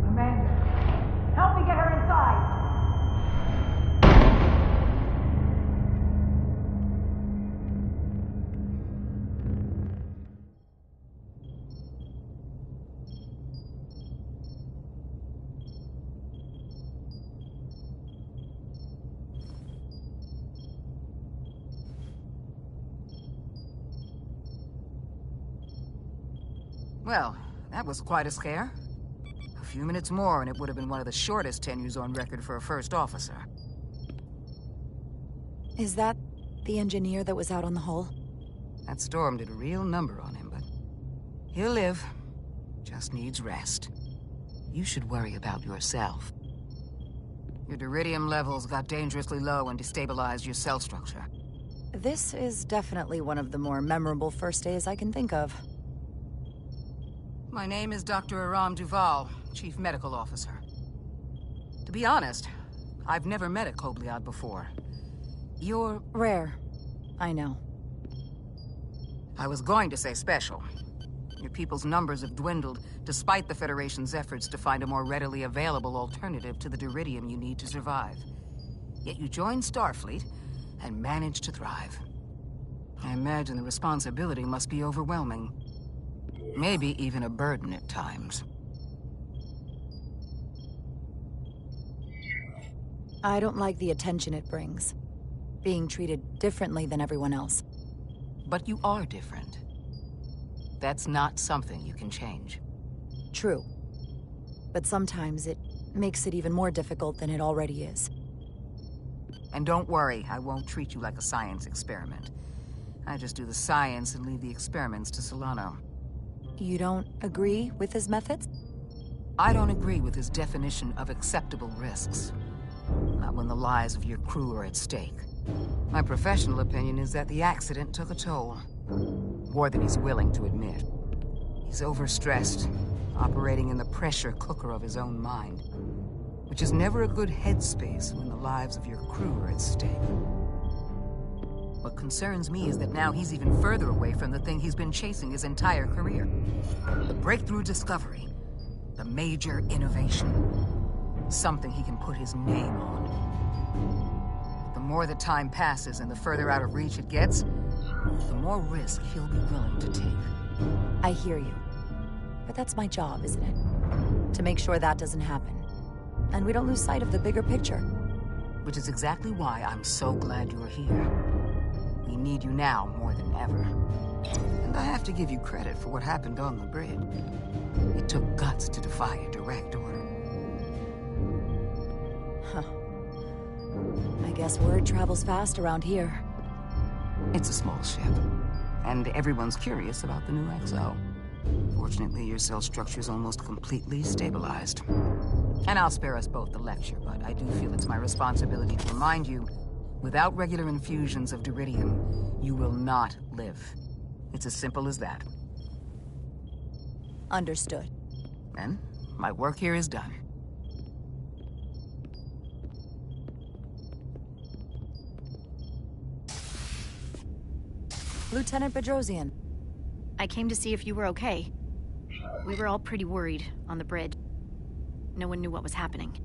Commander, help me get her inside! Well, that was quite a scare. A few minutes more and it would have been one of the shortest tenures on record for a first officer. Is that the engineer that was out on the hull? That storm did a real number on him, but he'll live. Just needs rest. You should worry about yourself. Your duridium levels got dangerously low and destabilized your cell structure. This is definitely one of the more memorable first days I can think of. My name is Dr. Aram Duval, Chief Medical Officer. To be honest, I've never met a Kobliad before. You're... rare. I know. I was going to say special. Your people's numbers have dwindled, despite the Federation's efforts to find a more readily available alternative to the duridium you need to survive. Yet you joined Starfleet and managed to thrive. I imagine the responsibility must be overwhelming. Maybe even a burden at times. I don't like the attention it brings. Being treated differently than everyone else. But you are different. That's not something you can change. True. But sometimes it makes it even more difficult than it already is. And don't worry, I won't treat you like a science experiment. I just do the science and leave the experiments to Solano. You don't agree with his methods? I don't agree with his definition of acceptable risks. Not when the lives of your crew are at stake. My professional opinion is that the accident took a toll. More than he's willing to admit. He's overstressed, operating in the pressure cooker of his own mind. Which is never a good headspace when the lives of your crew are at stake. What concerns me is that now he's even further away from the thing he's been chasing his entire career. The breakthrough discovery. The major innovation. Something he can put his name on. The more the time passes and the further out of reach it gets, the more risk he'll be willing to take. I hear you. But that's my job, isn't it? To make sure that doesn't happen. And we don't lose sight of the bigger picture. Which is exactly why I'm so glad you're here. We need you now more than ever. And I have to give you credit for what happened on the grid. It took guts to defy a direct order. Huh. I guess word travels fast around here. It's a small ship. And everyone's curious about the new XO. Fortunately, your cell structure's almost completely stabilized. And I'll spare us both the lecture, but I do feel it's my responsibility to remind you, without regular infusions of duridium, you will not live. It's as simple as that. Understood. And my work here is done. Lieutenant Bedrosian. I came to see if you were okay. We were all pretty worried on the bridge. No one knew what was happening.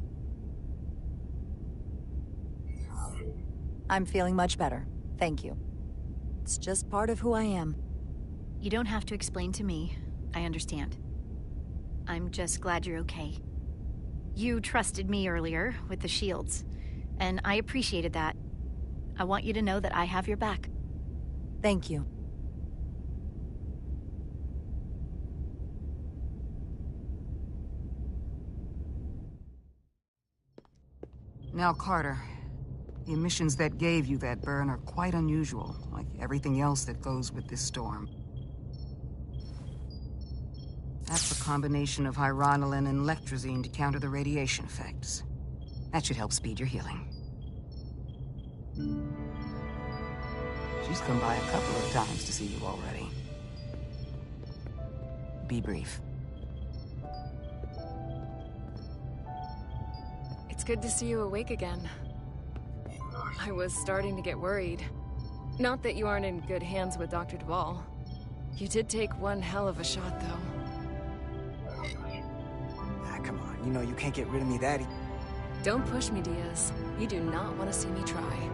I'm feeling much better. Thank you. It's just part of who I am. You don't have to explain to me. I understand. I'm just glad you're okay. You trusted me earlier with the shields, and I appreciated that. I want you to know that I have your back. Thank you. Now, Carter, the emissions that gave you that burn are quite unusual, like everything else that goes with this storm. That's a combination of hyronolin and lectrozine to counter the radiation effects. That should help speed your healing. She's come by a couple of times to see you already. Be brief. It's good to see you awake again. I was starting to get worried. Not that you aren't in good hands with Dr. Duval. You did take one hell of a shot, though. Ah, come on. You know you can't get rid of me that easy. Don't push me, Diaz. You do not want to see me try.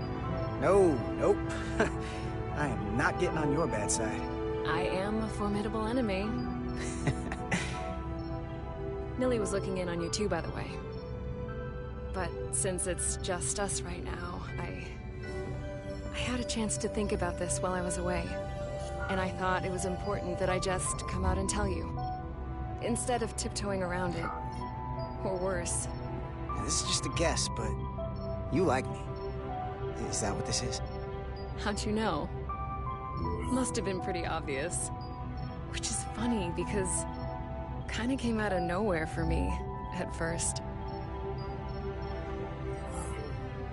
No, nope. I am not getting on your bad side. I am a formidable enemy. Nilly was looking in on you too, by the way. But since it's just us right now, I had a chance to think about this while I was away. And I thought it was important that I just come out and tell you. instead of tiptoeing around it. Or worse. This is just a guess, but you like me. Is that what this is? How'd you know? Must have been pretty obvious. Which is funny, because kinda came out of nowhere for me, at first.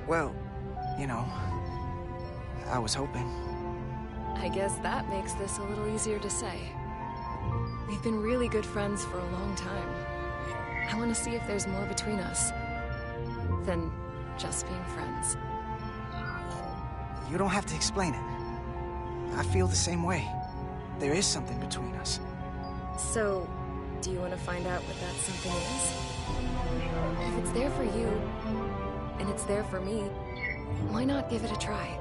Well, you know, I was hoping. I guess that makes this a little easier to say. We've been really good friends for a long time. I want to see if there's more between us than just being friends. You don't have to explain it. I feel the same way. There is something between us. So, do you want to find out what that something is? If it's there for you, and it's there for me, why not give it a try?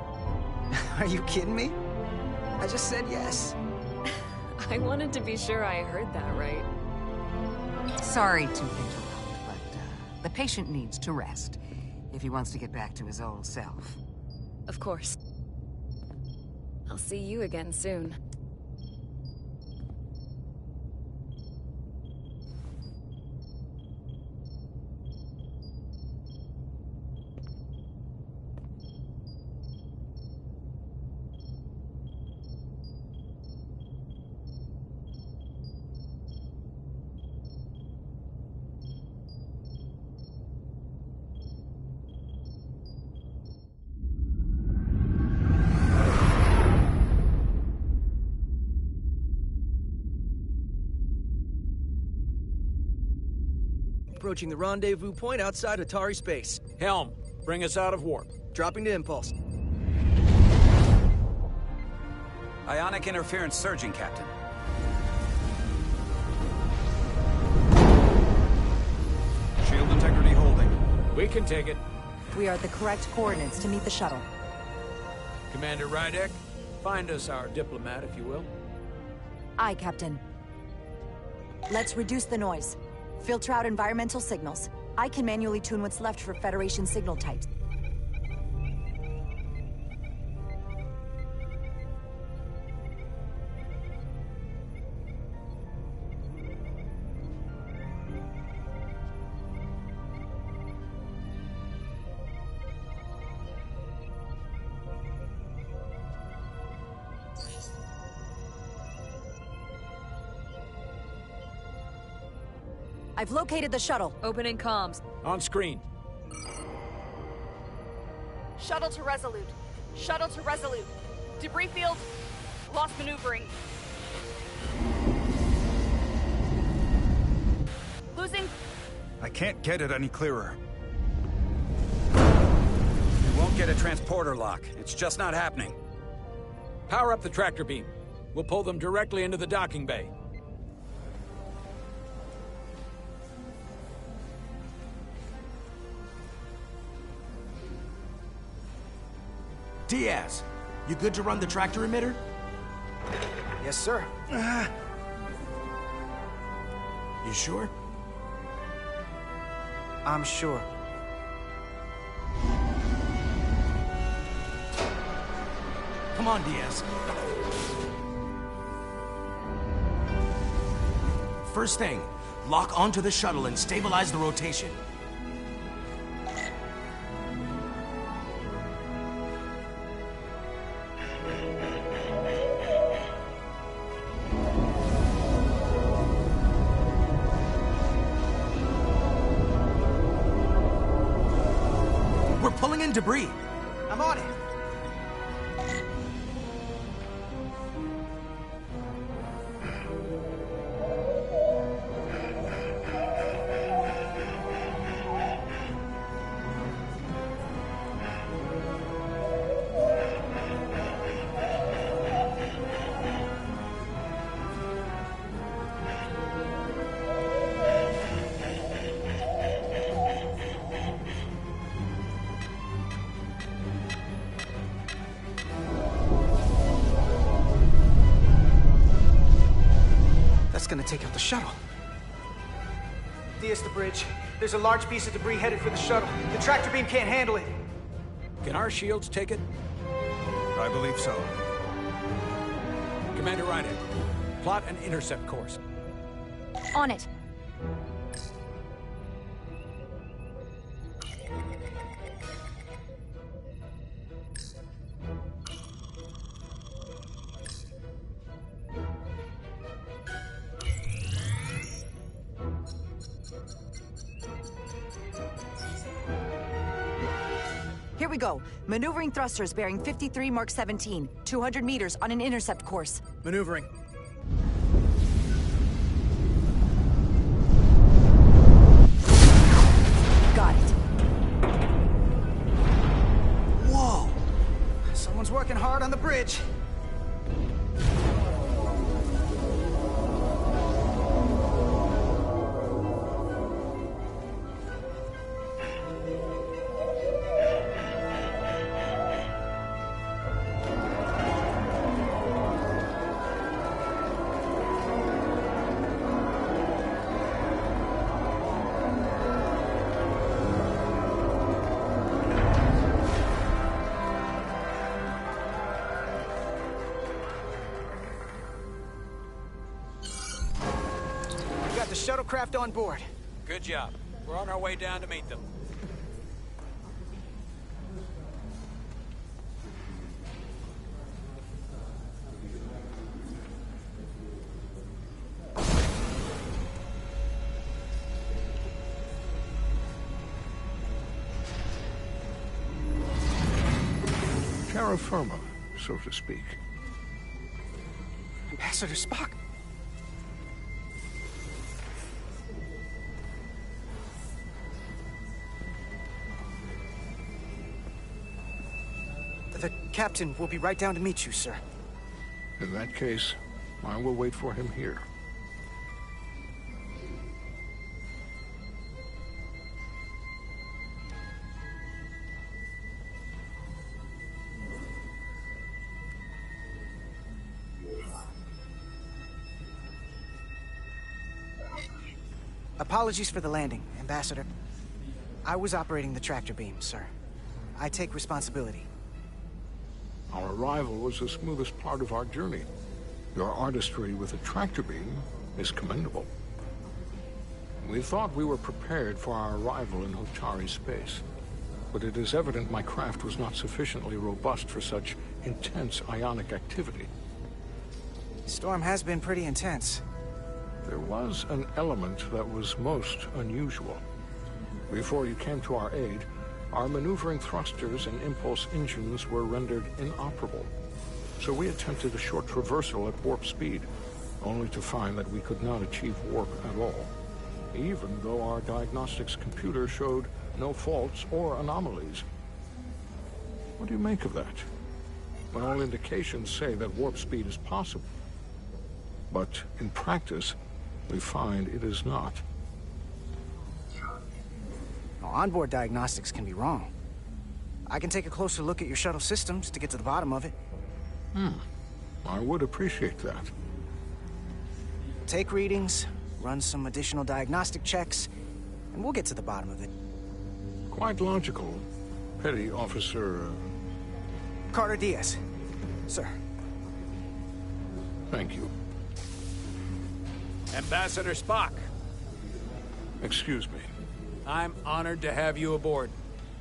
Are you kidding me? I just said yes. I wanted to be sure I heard that right. Sorry to interrupt, but the patient needs to rest if he wants to get back to his old self. Of course. I'll see you again soon. Approaching the rendezvous point outside Atari space. Helm, bring us out of warp. Dropping to impulse. Ionic interference surging, Captain. Shield integrity holding. We can take it. We are at the correct coordinates to meet the shuttle. Commander Rydek, find us our diplomat, if you will. Aye, Captain. Let's reduce the noise. Filter out environmental signals. I can manually tune what's left for Federation signal types. I've located the shuttle. Opening comms. On screen. Shuttle to Resolute. Shuttle to Resolute. Debris field. Lost maneuvering. Losing. I can't get it any clearer. We won't get a transporter lock. It's just not happening. Power up the tractor beam. We'll pull them directly into the docking bay. Diaz, you good to run the tractor emitter? Yes, sir. You sure? I'm sure. Come on, Diaz. First thing, lock onto the shuttle and stabilize the rotation. We're pulling in debris. I'm on it. Gonna take out the shuttle. Diaz, the bridge. There's a large piece of debris headed for the shuttle. The tractor beam can't handle it. Can our shields take it? I believe so. Commander Rydek, plot an intercept course. On it. Here we go. Maneuvering thrusters bearing 53 Mark 17, 200 meters on an intercept course. Maneuvering. Got it. Whoa! Someone's working hard on the bridge. The shuttlecraft on board. Good job. We're on our way down to meet them. Terra firma, so to speak. Ambassador Spock? The captain will be right down to meet you, sir. In that case, I will wait for him here. Apologies for the landing, Ambassador. I was operating the tractor beam, sir. I take responsibility. Our arrival was the smoothest part of our journey. Your artistry with the tractor beam is commendable. We thought we were prepared for our arrival in Hotari space, but it is evident my craft was not sufficiently robust for such intense ionic activity. Storm has been pretty intense. There was an element that was most unusual. Before you came to our aid, our maneuvering thrusters and impulse engines were rendered inoperable. So we attempted a short traversal at warp speed, only to find that we could not achieve warp at all, even though our diagnostics computer showed no faults or anomalies. What do you make of that? When all indications say that warp speed is possible. But in practice, we find it is not. Onboard diagnostics can be wrong. I can take a closer look at your shuttle systems to get to the bottom of it. I would appreciate that. Take readings, run some additional diagnostic checks, and we'll get to the bottom of it. Quite logical. Petty Officer... Carter Diaz. Sir. Thank you. Ambassador Spock. Excuse me. I'm honored to have you aboard.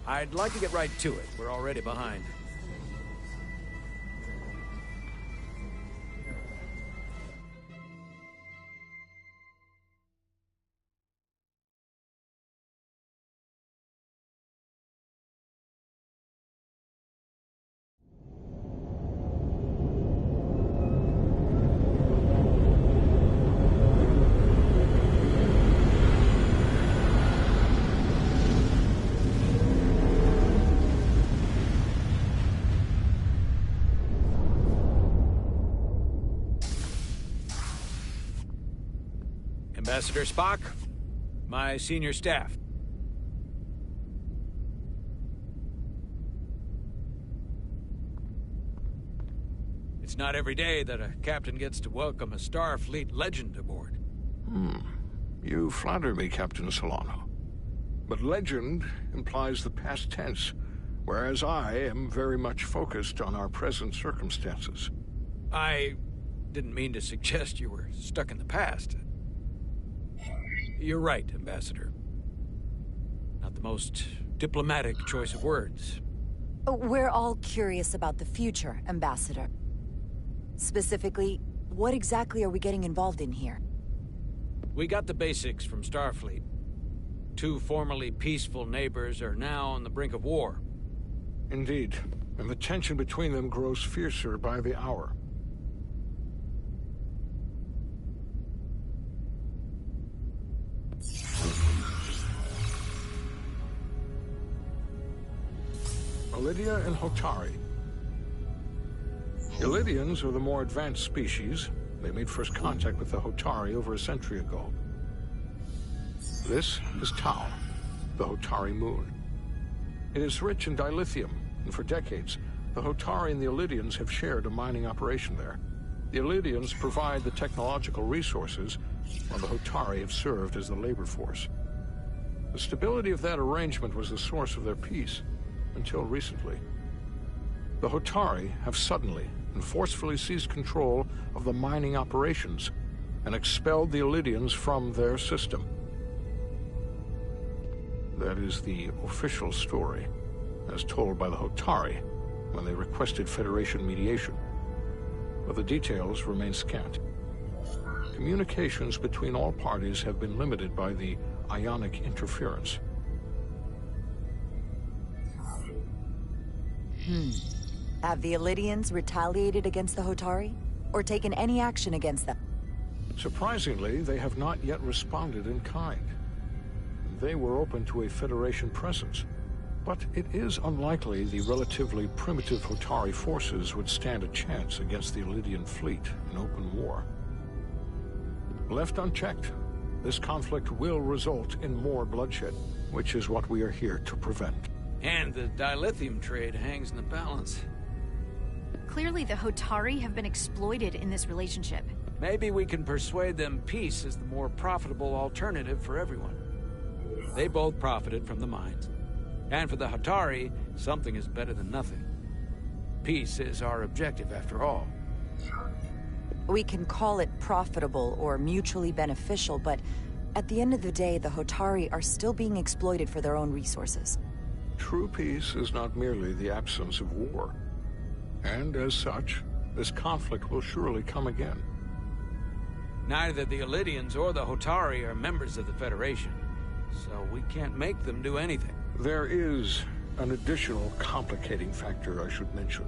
I'd like to get right to it. We're already behind. Ambassador Spock, my senior staff. It's not every day that a captain gets to welcome a Starfleet legend aboard. You flatter me, Captain Solano. But legend implies the past tense, whereas I am very much focused on our present circumstances. I didn't mean to suggest you were stuck in the past. You're right, Ambassador. Not the most diplomatic choice of words. We're all curious about the future, Ambassador. Specifically, what exactly are we getting involved in here? We got the basics from Starfleet. Two formerly peaceful neighbors are now on the brink of war. Indeed, and the tension between them grows fiercer by the hour. Ilidia and Hotari. Ilidians are the more advanced species. They made first contact with the Hotari over a century ago. This is Tau, the Hotari moon. It is rich in dilithium, and for decades, the Hotari and the Ilidians have shared a mining operation there. The Ilidians provide the technological resources, while the Hotari have served as the labor force. The stability of that arrangement was the source of their peace, until recently. The Hotari have suddenly and forcefully seized control of the mining operations and expelled the Ilidians from their system. That is the official story, as told by the Hotari when they requested Federation mediation. But the details remain scant. Communications between all parties have been limited by the ionic interference. Have the Ilidians retaliated against the Hotari? Or taken any action against them? Surprisingly, they have not yet responded in kind. They were open to a Federation presence, but it is unlikely the relatively primitive Hotari forces would stand a chance against the Ilidian fleet in open war. Left unchecked, this conflict will result in more bloodshed, which is what we are here to prevent. And the dilithium trade hangs in the balance. Clearly the Hotari have been exploited in this relationship. Maybe we can persuade them peace is the more profitable alternative for everyone. They both profited from the mines. And for the Hotari, something is better than nothing. Peace is our objective, after all. We can call it profitable or mutually beneficial, but at the end of the day, the Hotari are still being exploited for their own resources. True peace is not merely the absence of war. And as such, this conflict will surely come again. Neither the Ilidians or the Hotari are members of the Federation, so we can't make them do anything. There is an additional complicating factor I should mention.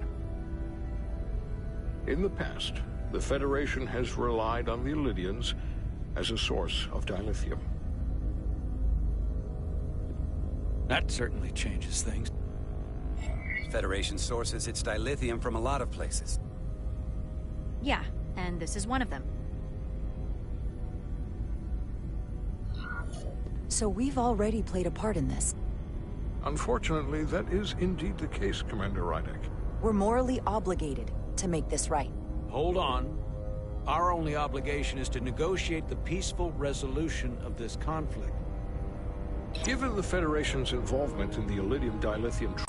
In the past, the Federation has relied on the Ilidians as a source of dilithium. That certainly changes things. Federation sources its dilithium from a lot of places. Yeah, and this is one of them. So we've already played a part in this. Unfortunately, that is indeed the case, Commander Rydek. We're morally obligated to make this right. Hold on. Our only obligation is to negotiate the peaceful resolution of this conflict. Given the Federation's involvement in the Ilidium dilithium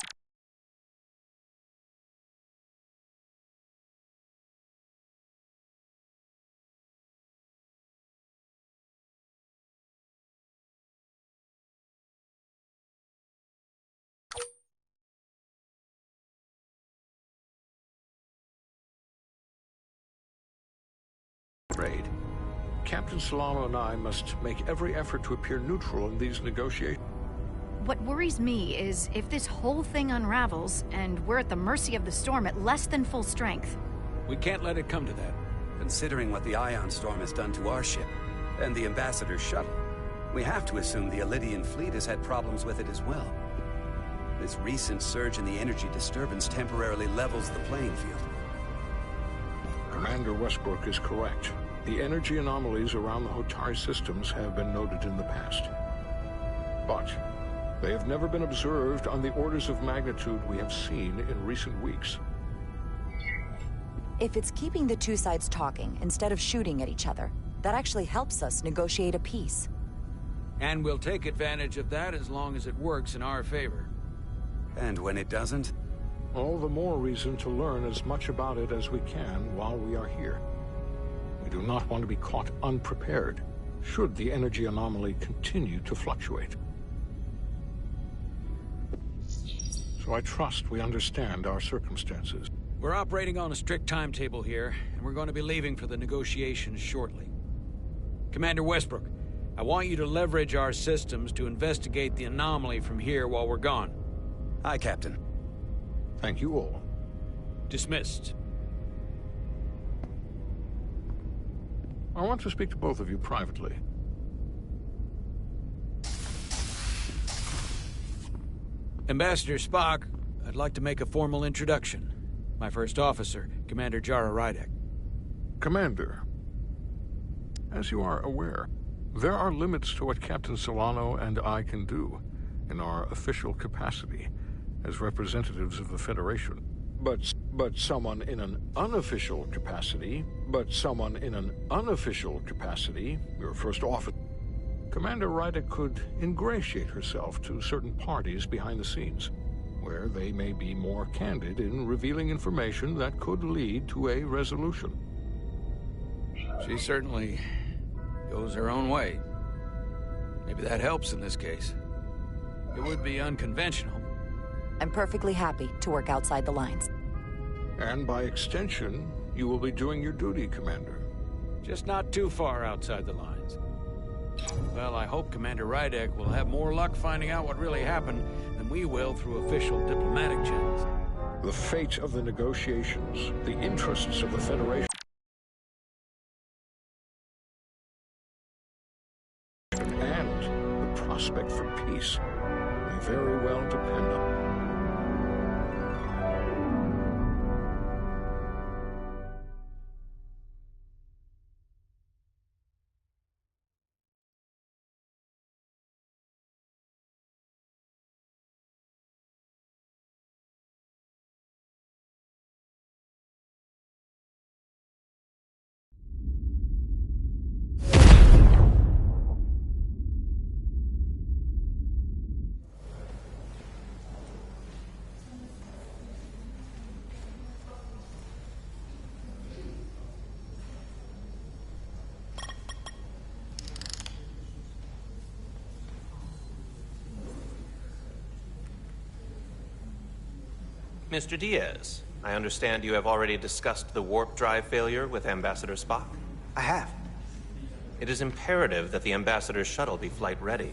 trade, Captain Solano and I must make every effort to appear neutral in these negotiations. What worries me is if this whole thing unravels, and we're at the mercy of the storm at less than full strength. We can't let it come to that. Considering what the ion storm has done to our ship, and the Ambassador's shuttle, we have to assume the Ilidian fleet has had problems with it as well. This recent surge in the energy disturbance temporarily levels the playing field. Commander Westbrook is correct. The energy anomalies around the Hotari systems have been noted in the past. But they have never been observed on the orders of magnitude we have seen in recent weeks. If it's keeping the two sides talking instead of shooting at each other, that actually helps us negotiate a peace. And we'll take advantage of that as long as it works in our favor. And when it doesn't? All the more reason to learn as much about it as we can while we are here. We do not want to be caught unprepared, should the energy anomaly continue to fluctuate. So I trust we understand our circumstances. We're operating on a strict timetable here, and we're going to be leaving for the negotiations shortly. Commander Westbrook, I want you to leverage our systems to investigate the anomaly from here while we're gone. Aye, Captain. Thank you all. Dismissed. I want to speak to both of you privately. Ambassador Spock, I'd like to make a formal introduction. My first officer, Commander Jara Rydek. Commander, as you are aware, there are limits to what Captain Solano and I can do in our official capacity as representatives of the Federation. But someone in an unofficial capacity, your first officer, Commander Rydek could ingratiate herself to certain parties behind the scenes, where they may be more candid in revealing information that could lead to a resolution. She certainly goes her own way. Maybe that helps in this case. It would be unconventional. I'm perfectly happy to work outside the lines. And by extension, you will be doing your duty, Commander. Just not too far outside the lines. Well, I hope Commander Rydek will have more luck finding out what really happened than we will through official diplomatic channels. The fate of the negotiations, the interests of the Federation, and the prospect for peace may very well depend on. Mr. Diaz, I understand you have already discussed the warp drive failure with Ambassador Spock? I have. It is imperative that the Ambassador's shuttle be flight ready.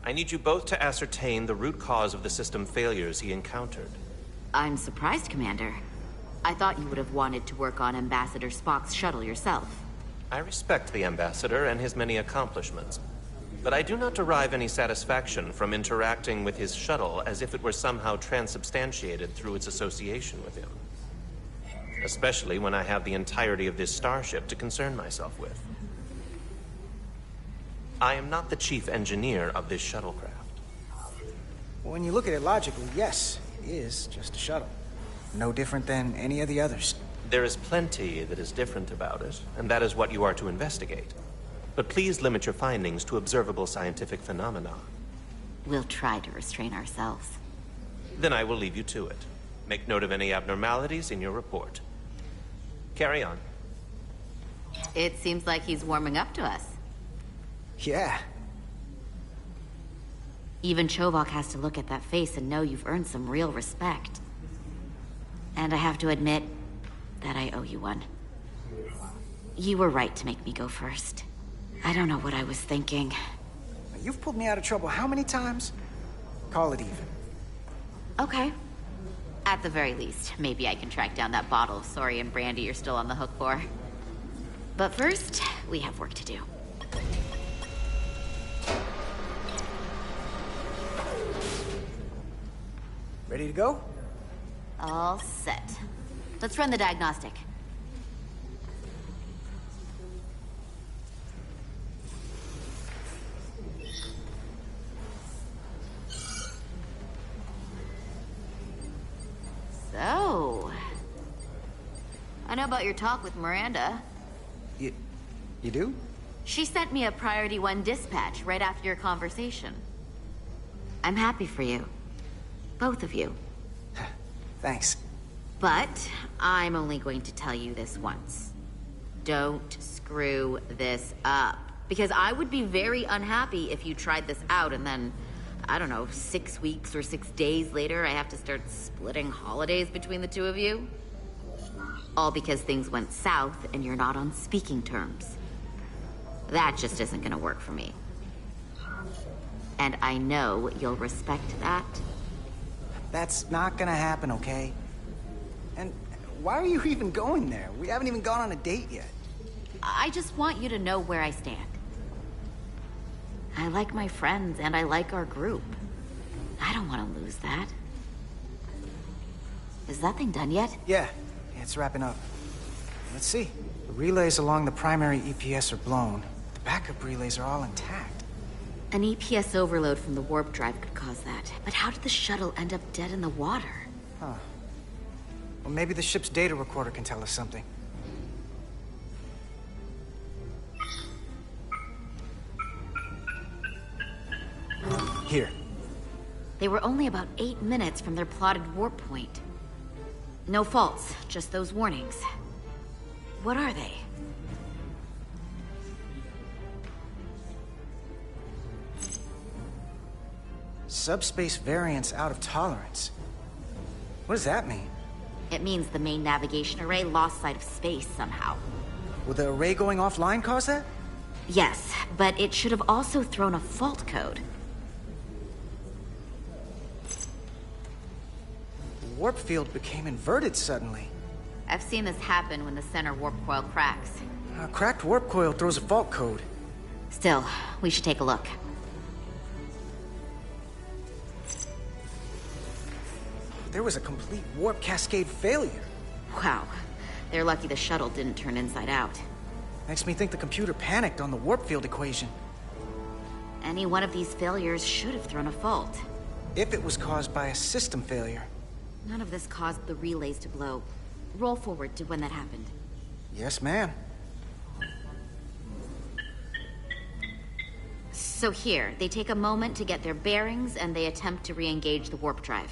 I need you both to ascertain the root cause of the system failures he encountered. I'm surprised, Commander. I thought you would have wanted to work on Ambassador Spock's shuttle yourself. I respect the Ambassador and his many accomplishments, but I do not derive any satisfaction from interacting with his shuttle as if it were somehow transubstantiated through its association with him. Especially when I have the entirety of this starship to concern myself with. I am not the chief engineer of this shuttlecraft. When you look at it logically, yes, it is just a shuttle. No different than any of the others. There is plenty that is different about it, and that is what you are to investigate. But please limit your findings to observable scientific phenomena. We'll try to restrain ourselves. Then I will leave you to it. Make note of any abnormalities in your report. Carry on. It seems like he's warming up to us. Yeah. Even Chovok has to look at that face and know you've earned some real respect. And I have to admit that I owe you one. You were right to make me go first. I don't know what I was thinking. You've pulled me out of trouble how many times? Call it even. Okay. At the very least, maybe I can track down that bottle of Saurian brandy you're still on the hook for. But first, we have work to do. Ready to go? All set. Let's run the diagnostic. So, I know about your talk with Miranda. You do? She sent me a Priority 1 dispatch right after your conversation. I'm happy for you. Both of you. Thanks. But I'm only going to tell you this once. Don't screw this up. Because I would be very unhappy if you tried this out and then, I don't know, 6 weeks or 6 days later, I have to start splitting holidays between the two of you. All because things went south and you're not on speaking terms. That just isn't gonna work for me. And I know you'll respect that. That's not gonna happen, okay? And why are you even going there? We haven't even gone on a date yet. I just want you to know where I stand. I like my friends and I like our group. I don't want to lose that. Is that thing done yet? Yeah, it's wrapping up. Let's see. The relays along the primary EPS are blown. The backup relays are all intact. An EPS overload from the warp drive could cause that. But how did the shuttle end up dead in the water? Huh. Well, maybe the ship's data recorder can tell us something. Here. They were only about 8 minutes from their plotted warp point. No faults, just those warnings. What are they? Subspace variance out of tolerance. What does that mean? It means the main navigation array lost sight of space somehow. Will the array going offline cause that? Yes, but it should have also thrown a fault code. The warp field became inverted suddenly. I've seen this happen when the center warp coil cracks. A cracked warp coil throws a fault code. Still, we should take a look. There was a complete warp cascade failure. Wow. They're lucky the shuttle didn't turn inside out. Makes me think the computer panicked on the warp field equation. Any one of these failures should have thrown a fault. If it was caused by a system failure. None of this caused the relays to blow. Roll forward to when that happened. Yes, ma'am. So here, they take a moment to get their bearings and they attempt to re-engage the warp drive.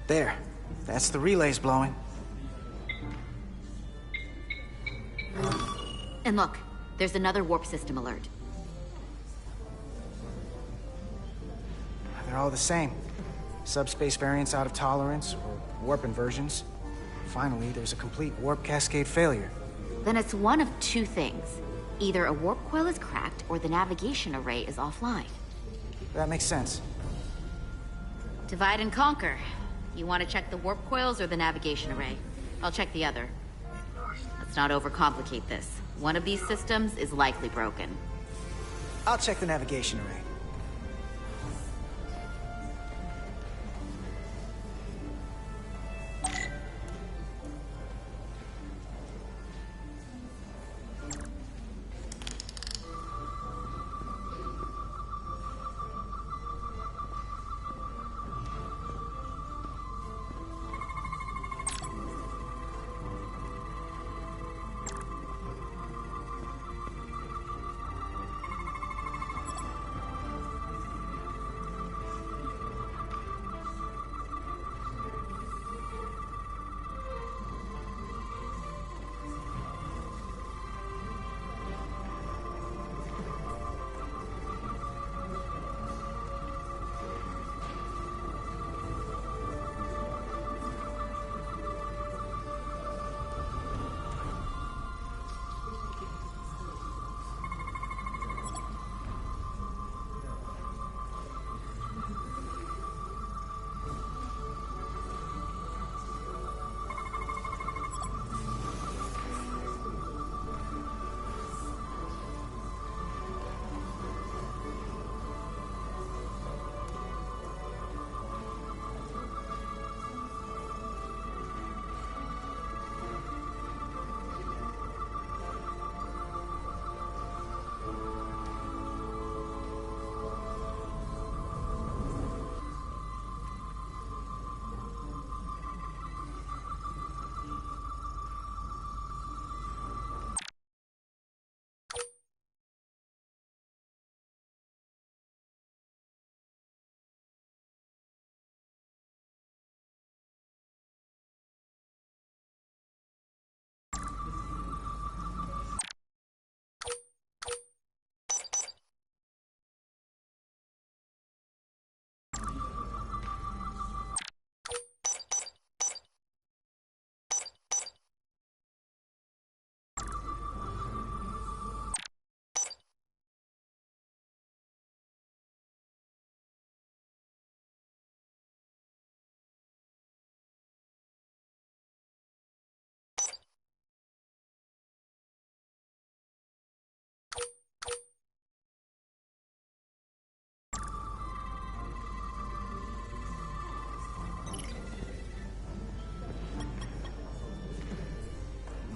There. That's the relays blowing. And look, there's another warp system alert. They're all the same. Subspace variance out of tolerance, or warp inversions. Finally, there's a complete warp cascade failure. Then it's one of two things. Either a warp coil is cracked, or the navigation array is offline. That makes sense. Divide and conquer. You want to check the warp coils or the navigation array? I'll check the other. Let's not overcomplicate this. One of these systems is likely broken. I'll check the navigation array.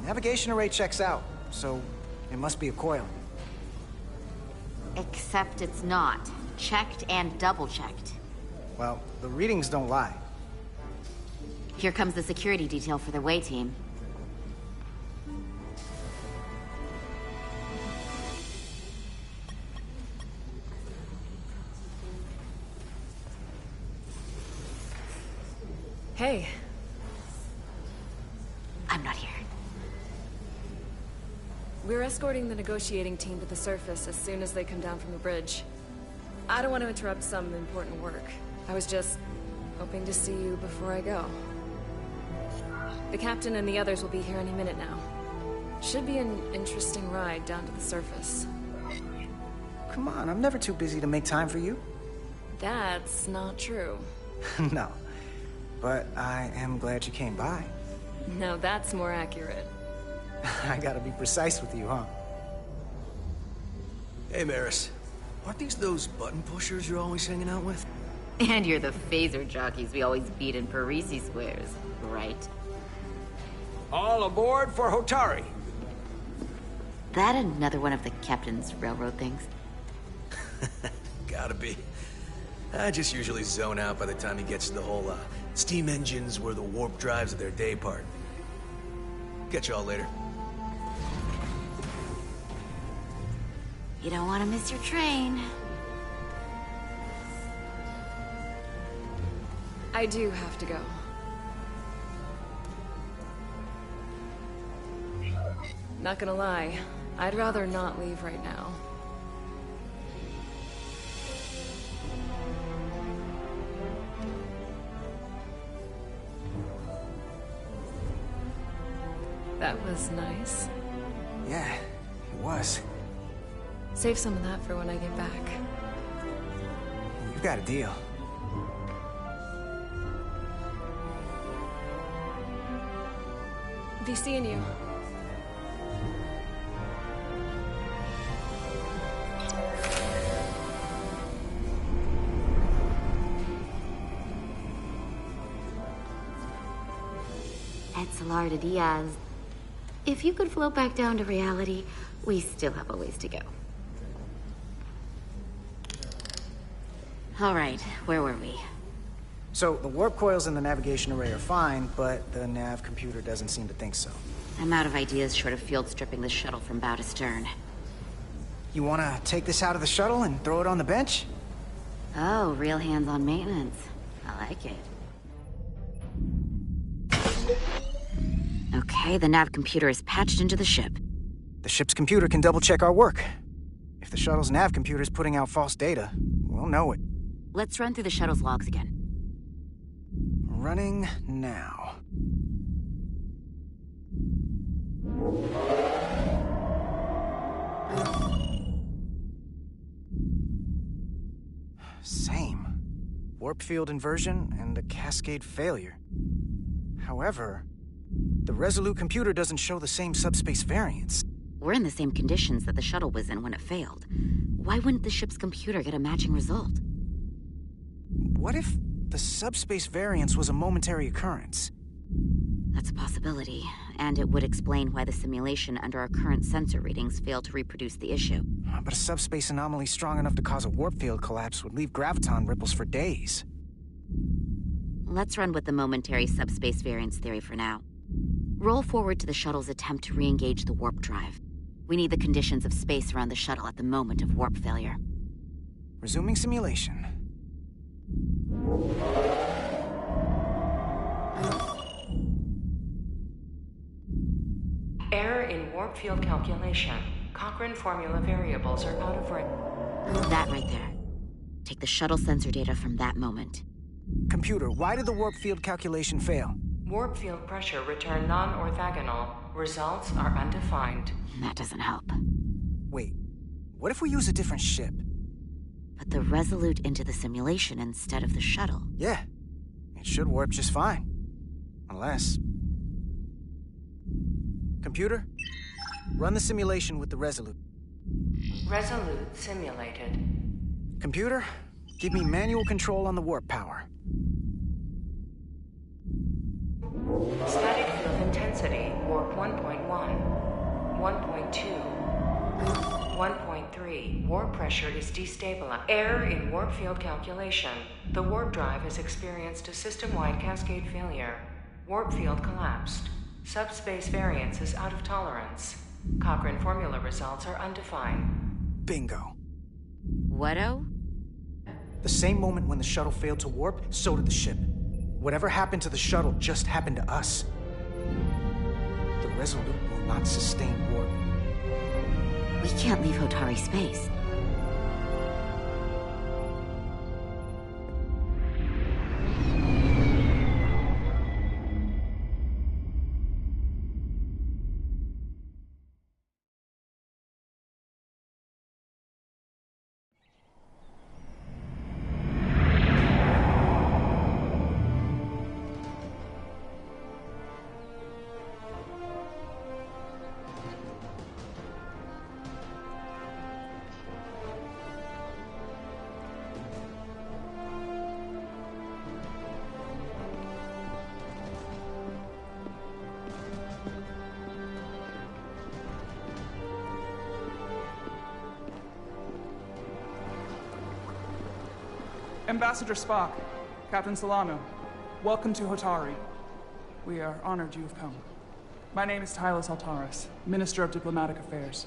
Navigation array checks out, so it must be a coil. Except it's not. Checked and double-checked. Well, the readings don't lie. Here comes the security detail for the way team. Hey. I'm not here. We're escorting the negotiating team to the surface as soon as they come down from the bridge. I don't want to interrupt some important work. I was just hoping to see you before I go. The captain and the others will be here any minute now. Should be an interesting ride down to the surface. Come on, I'm never too busy to make time for you. That's not true. No. But I am glad you came by. No, that's more accurate. I gotta be precise with you, huh? Hey, Maris. Aren't these those button pushers you're always hanging out with? And you're the phaser jockeys we always beat in Parisi squares, right? All aboard for Hotari. That another one of the captain's railroad things? Gotta be. I just usually zone out by the time he gets to the whole, steam engines were the warp drives of their day part. Catch y'all later. You don't want to miss your train. I do have to go. Not gonna lie, I'd rather not leave right now. That was nice. Yeah, it was. Save some of that for when I get back. You got a deal. Be seeing you. Salar de Diaz. If you could float back down to reality, we still have a ways to go. All right, where were we? So, the warp coils in the navigation array are fine, but the nav computer doesn't seem to think so. I'm out of ideas short of field stripping the shuttle from bow to stern. You wanna take this out of the shuttle and throw it on the bench? Oh, real hands-on maintenance. I like it. Okay, the nav computer is patched into the ship. The ship's computer can double-check our work. If the shuttle's nav computer is putting out false data, we'll know it. Let's run through the shuttle's logs again. Running now. Same. Warp field inversion and a cascade failure. However, the Resolute computer doesn't show the same subspace variance. We're in the same conditions that the shuttle was in when it failed. Why wouldn't the ship's computer get a matching result? What if the subspace variance was a momentary occurrence? That's a possibility, and it would explain why the simulation under our current sensor readings failed to reproduce the issue. But a subspace anomaly strong enough to cause a warp field collapse would leave graviton ripples for days. Let's run with the momentary subspace variance theory for now. Roll forward to the shuttle's attempt to re-engage the warp drive. We need the conditions of space around the shuttle at the moment of warp failure. Resuming simulation. Error in warp field calculation. Cochrane formula variables are out of range. That right there. Take the shuttle sensor data from that moment. Computer, why did the warp field calculation fail? Warp field pressure returned non-orthogonal. Results are undefined. That doesn't help. Wait, what if we use a different ship? Put the Resolute into the simulation instead of the shuttle. Yeah, it should warp just fine. Unless... Computer, run the simulation with the Resolute. Resolute simulated. Computer, give me manual control on the warp power. Static field intensity, warp Warp 1.1, 1.2, 1.3. Warp pressure is destabilized. Error in warp field calculation. The warp drive has experienced a system-wide cascade failure. Warp field collapsed. Subspace variance is out of tolerance. Cochrane formula results are undefined. Bingo. What-o? The same moment when the shuttle failed to warp, so did the ship. Whatever happened to the shuttle just happened to us. The Resolute will not sustain warp. We can't leave Hotari space. Ambassador Spock, Captain Solano, welcome to Hotari. We are honored you have come. My name is Tylos Altaris, Minister of Diplomatic Affairs.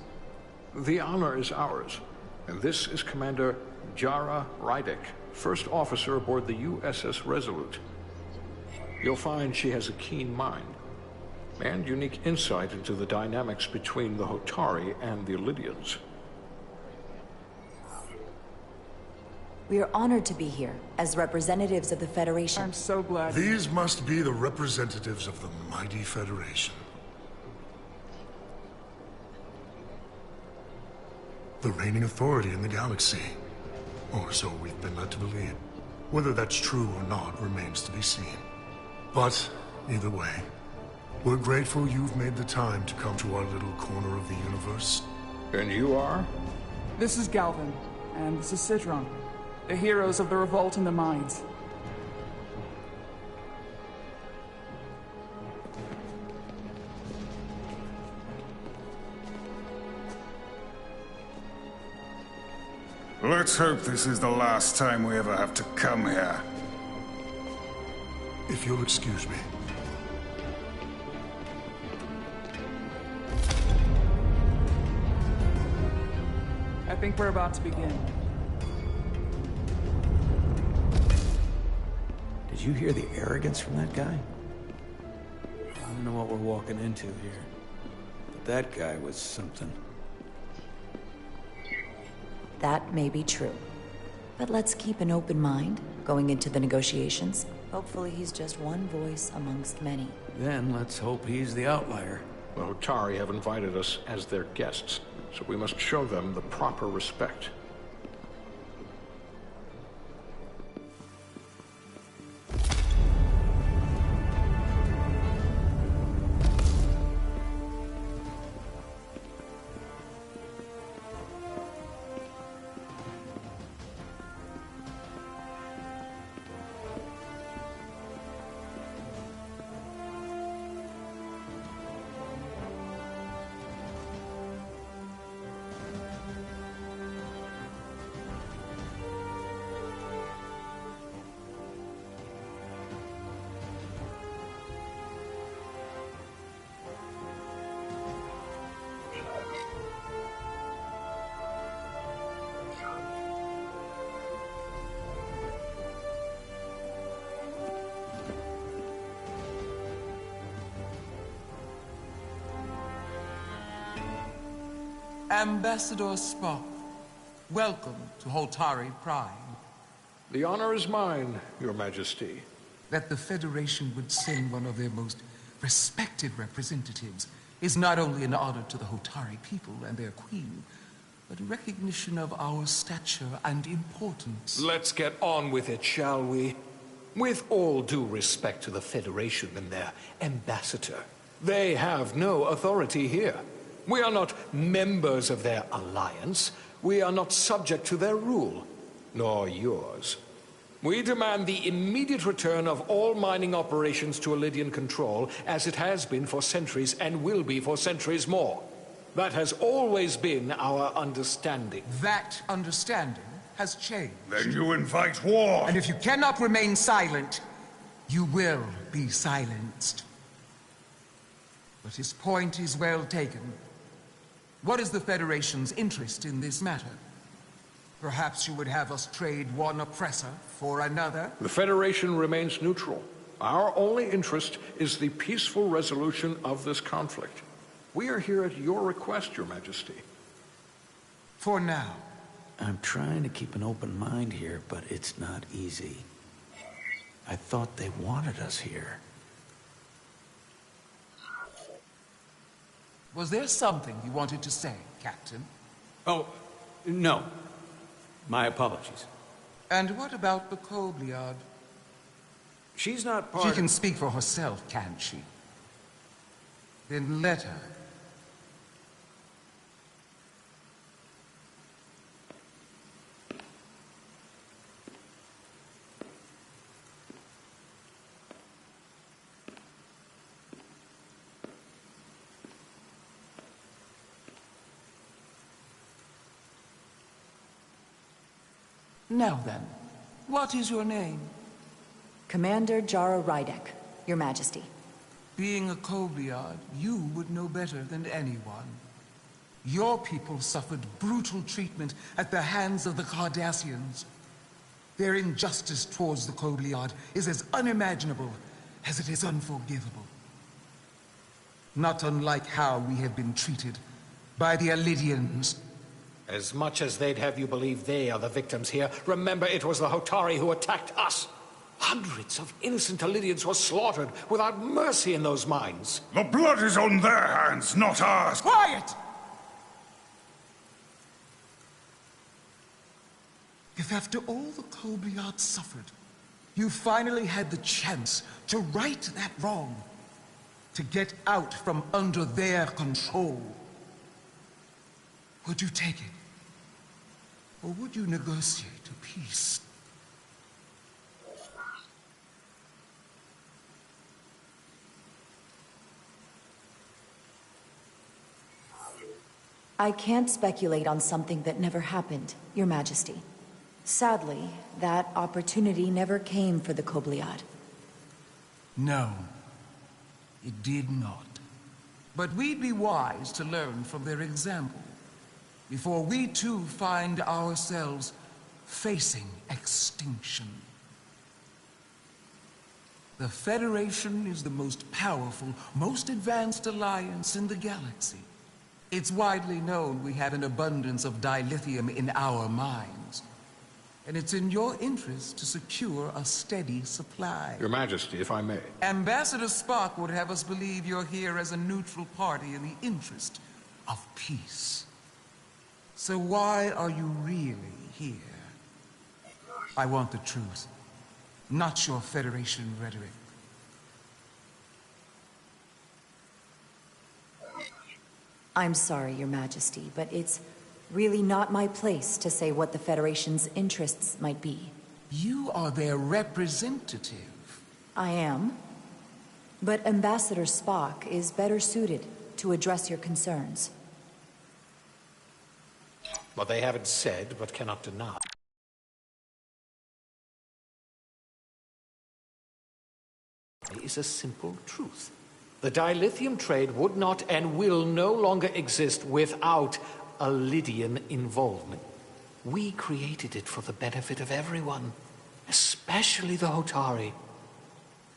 The honor is ours, and this is Commander Jara Rydick, first officer aboard the USS Resolute. You'll find she has a keen mind, and unique insight into the dynamics between the Hotari and the Illydians. We are honored to be here, as representatives of the Federation. I'm so glad. These must be the representatives of the mighty Federation. The reigning authority in the galaxy. Or so we've been led to believe. Whether that's true or not remains to be seen. But, either way, we're grateful you've made the time to come to our little corner of the universe. And you are? This is Galvin, and this is Sidron, the heroes of the revolt in the mines. Let's hope this is the last time we ever have to come here. If you'll excuse me. I think we're about to begin. Did you hear the arrogance from that guy? I don't know what we're walking into here, but that guy was something. That may be true. But let's keep an open mind going into the negotiations. Hopefully he's just one voice amongst many. Then let's hope he's the outlier. The Hotari have invited us as their guests, so we must show them the proper respect. Ambassador Spock, welcome to Hotari Prime. The honor is mine, Your Majesty. That the Federation would send one of their most respected representatives is not only an honor to the Hotari people and their queen, but a recognition of our stature and importance. Let's get on with it, shall we? With all due respect to the Federation and their ambassador, they have no authority here. We are not members of their alliance. We are not subject to their rule, nor yours. We demand the immediate return of all mining operations to Elydian control, as it has been for centuries and will be for centuries more. That has always been our understanding. That understanding has changed. Then you invite war! And if you cannot remain silent, you will be silenced. But his point is well taken. What is the Federation's interest in this matter? Perhaps you would have us trade one oppressor for another? The Federation remains neutral. Our only interest is the peaceful resolution of this conflict. We are here at your request, Your Majesty. For now. I'm trying to keep an open mind here, but it's not easy. I thought they wanted us here. Was there something you wanted to say, Captain? Oh, no. My apologies. And what about the Kobliad? She's not part She of... can speak for herself, can't she? Then let her. Now then, what is your name? Commander Jara Rydek, Your Majesty. Being a Kobliad, you would know better than anyone. Your people suffered brutal treatment at the hands of the Cardassians. Their injustice towards the Kobliad is as unimaginable as it is unforgivable. Not unlike how we have been treated by the Elydians. As much as they'd have you believe they are the victims here, remember it was the Hotari who attacked us. Hundreds of innocent Elydians were slaughtered without mercy in those mines. The blood is on their hands, not ours! Quiet! If after all the Kobliad suffered, you finally had the chance to right that wrong, to get out from under their control, would you take it? Or would you negotiate a peace? I can't speculate on something that never happened, Your Majesty. Sadly, that opportunity never came for the Kobliad. No, it did not. But we'd be wise to learn from their example, before we too find ourselves facing extinction. The Federation is the most powerful, most advanced alliance in the galaxy. It's widely known we have an abundance of dilithium in our mines. And it's in your interest to secure a steady supply. Your Majesty, if I may. Ambassador Spock would have us believe you're here as a neutral party in the interest of peace. So why are you really here? I want the truth, not your Federation rhetoric. I'm sorry, Your Majesty, but it's really not my place to say what the Federation's interests might be. You are their representative. I am. But Ambassador Spock is better suited to address your concerns. What they haven't said, but cannot deny. Is a simple truth. The dilithium trade would not and will no longer exist without Elydian involvement. We created it for the benefit of everyone, especially the Hotari.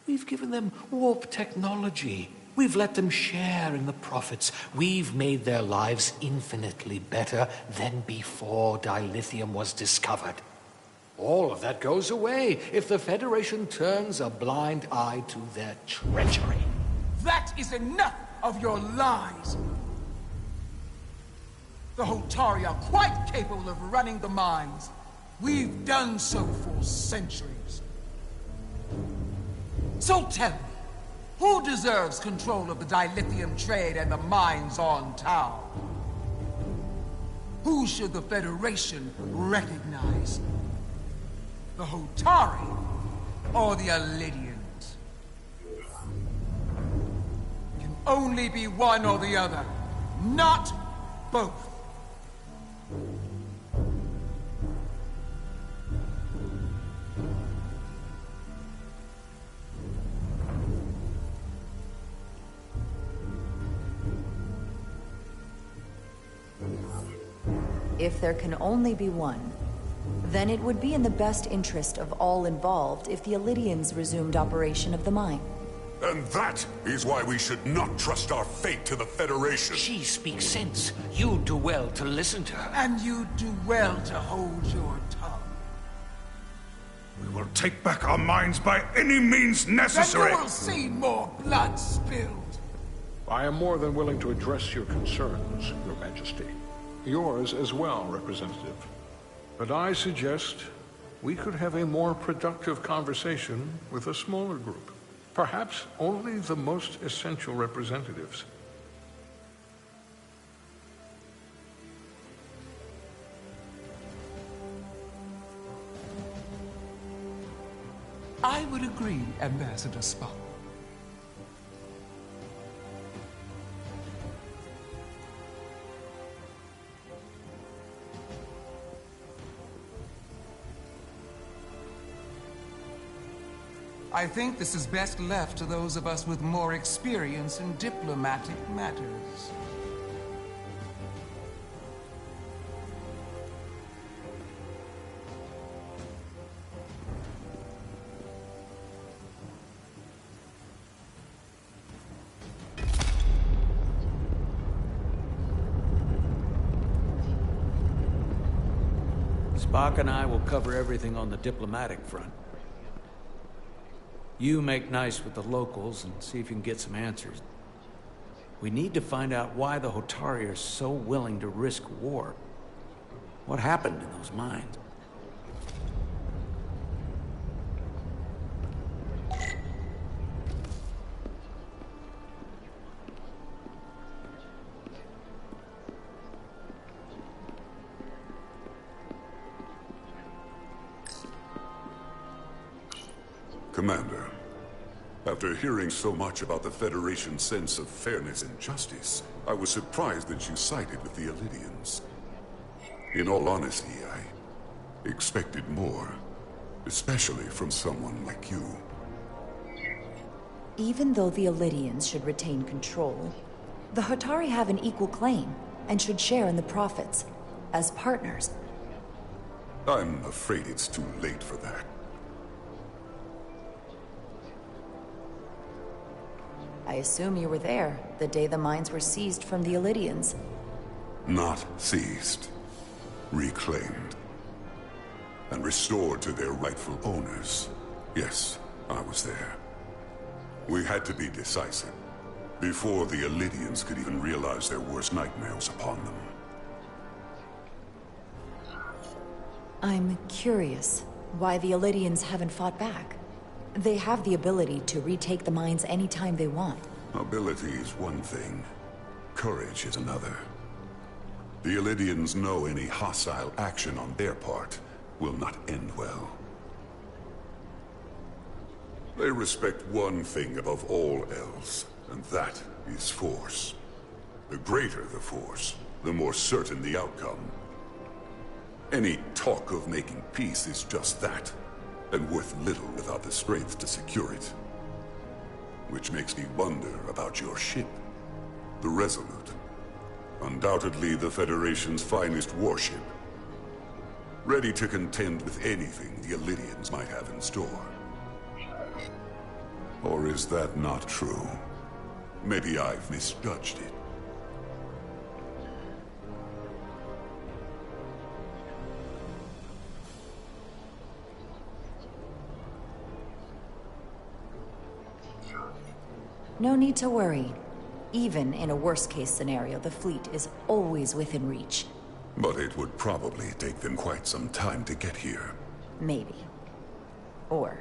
We've given them warp technology. We've let them share in the profits. We've made their lives infinitely better than before dilithium was discovered. All of that goes away if the Federation turns a blind eye to their treachery. That is enough of your lies! The Hotari are quite capable of running the mines. We've done so for centuries. So tell me, who deserves control of the dilithium trade and the mines on Tau? Who should the Federation recognize? The Hotari or the Alidians? Can only be one or the other, not both. If there can only be one, then it would be in the best interest of all involved if the Alidians resumed operation of the mine. And that is why we should not trust our fate to the Federation. She speaks sense. You do well to listen to her. And you do well to hold your tongue. We will take back our minds by any means necessary. Then you will see more blood spilled. I am more than willing to address your concerns, Your Majesty. Yours as well, Representative. But I suggest we could have a more productive conversation with a smaller group. Perhaps only the most essential representatives. I would agree, Ambassador Spock. I think this is best left to those of us with more experience in diplomatic matters. Spock and I will cover everything on the diplomatic front. You make nice with the locals and see if you can get some answers. We need to find out why the Hotari are so willing to risk war. What happened in those mines? Commander, after hearing so much about the Federation's sense of fairness and justice, I was surprised that you sided with the Alidians. In all honesty, I expected more, especially from someone like you. Even though the Alidians should retain control, the Hotari have an equal claim and should share in the profits, as partners. I'm afraid it's too late for that. I assume you were there the day the mines were seized from the Alidians. Not seized. Reclaimed. And restored to their rightful owners. Yes, I was there. We had to be decisive, before the Alidians could even realize their worst nightmares upon them. I'm curious why the Alidians haven't fought back. They have the ability to retake the mines anytime they want. Ability is one thing. Courage is another. The Alidians know any hostile action on their part will not end well. They respect one thing above all else, and that is force. The greater the force, the more certain the outcome. Any talk of making peace is just that, and worth little without the strength to secure it. Which makes me wonder about your ship, the Resolute. Undoubtedly the Federation's finest warship. Ready to contend with anything the Alidians might have in store. Or is that not true? Maybe I've misjudged it. No need to worry. Even in a worst-case scenario, the fleet is always within reach. But it would probably take them quite some time to get here. Maybe. Or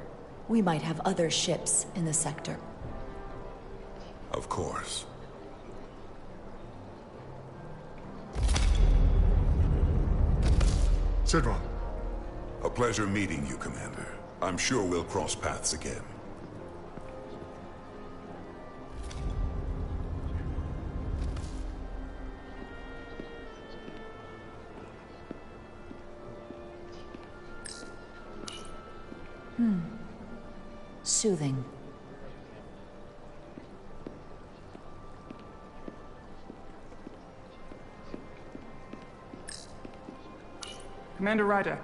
we might have other ships in the sector. Of course. Sidron, A pleasure meeting you, Commander. I'm sure we'll cross paths again. Soothing. Commander Rydek,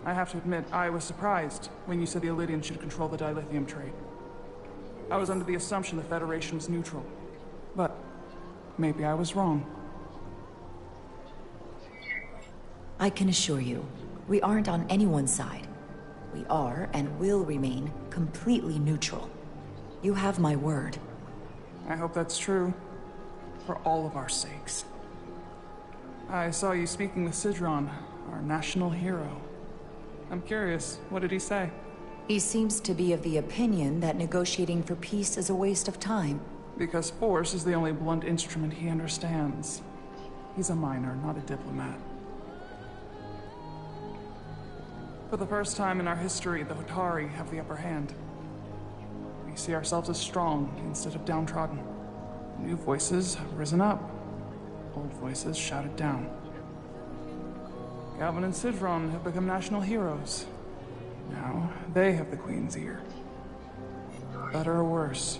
I have to admit, I was surprised when you said the Illidians should control the dilithium trade. I was under the assumption the Federation was neutral. But maybe I was wrong. I can assure you, we aren't on anyone's side. We are, and will remain, completely neutral. You have my word. I hope that's true. For all of our sakes. I saw you speaking with Sidron, our national hero. I'm curious, what did he say? He seems to be of the opinion that negotiating for peace is a waste of time. Because force is the only blunt instrument he understands. He's a miner, not a diplomat. For the first time in our history, the Hotari have the upper hand. We see ourselves as strong instead of downtrodden. New voices have risen up. Old voices shouted down. Galvin and Sidron have become national heroes. Now, they have the Queen's ear. Better or worse,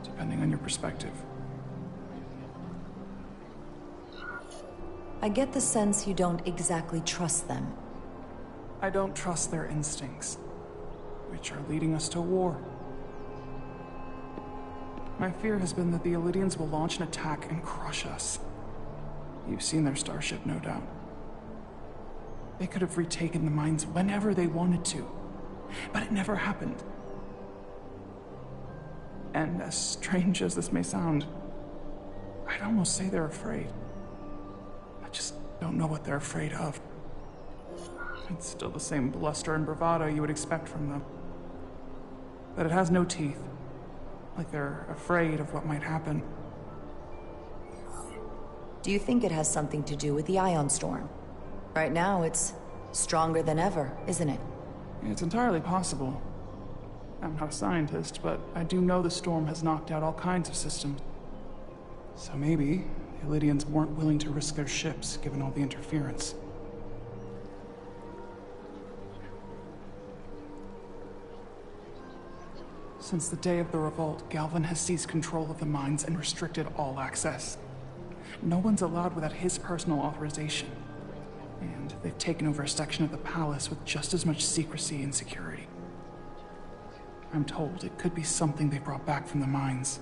depending on your perspective. I get the sense you don't exactly trust them. I don't trust their instincts, which are leading us to war. My fear has been that the Illidians will launch an attack and crush us. You've seen their starship, no doubt. They could have retaken the mines whenever they wanted to, but it never happened. And as strange as this may sound, I'd almost say they're afraid. I just don't know what they're afraid of. It's still the same bluster and bravado you would expect from them. But it has no teeth. Like they're afraid of what might happen. Do you think it has something to do with the ion storm? Right now, it's stronger than ever, isn't it? It's entirely possible. I'm not a scientist, but I do know the storm has knocked out all kinds of systems. So maybe the Illidians weren't willing to risk their ships, given all the interference. Since the day of the revolt, Galvin has seized control of the mines and restricted all access. No one's allowed without his personal authorization. And they've taken over a section of the palace with just as much secrecy and security. I'm told it could be something they brought back from the mines.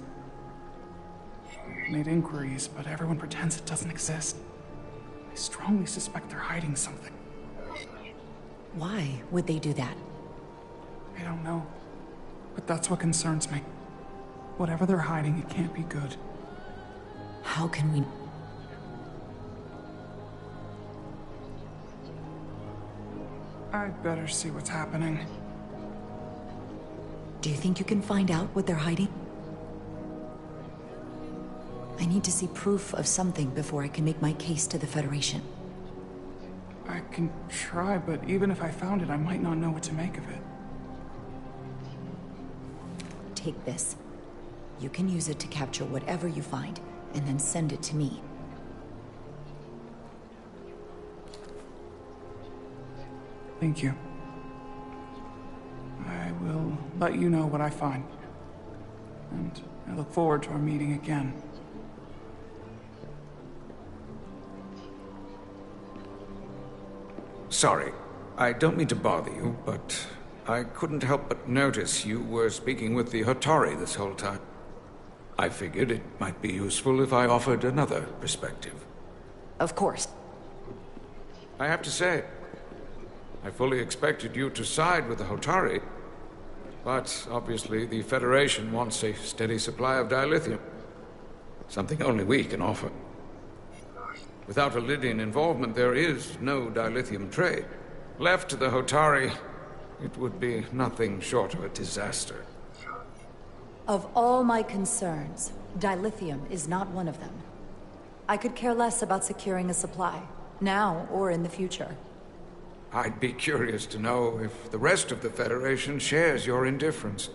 I've made inquiries, but everyone pretends it doesn't exist. I strongly suspect they're hiding something. Why would they do that? I don't know. But that's what concerns me. Whatever they're hiding, it can't be good. How can we... I'd better see what's happening. Do you think you can find out what they're hiding? I need to see proof of something before I can make my case to the Federation. I can try, but even if I found it, I might not know what to make of it. Take this. You can use it to capture whatever you find, and then send it to me. Thank you. I will let you know what I find. And I look forward to our meeting again. Sorry, I don't mean to bother you, but I couldn't help but notice you were speaking with the Hotari this whole time. I figured it might be useful if I offered another perspective. Of course. I have to say, I fully expected you to side with the Hotari, but obviously the Federation wants a steady supply of dilithium. Something only we can offer. Without Illidian involvement, there is no dilithium trade. Left to the Hotari, it would be nothing short of a disaster. Of all my concerns, dilithium is not one of them. I could care less about securing a supply, now or in the future. I'd be curious to know if the rest of the Federation shares your indifference.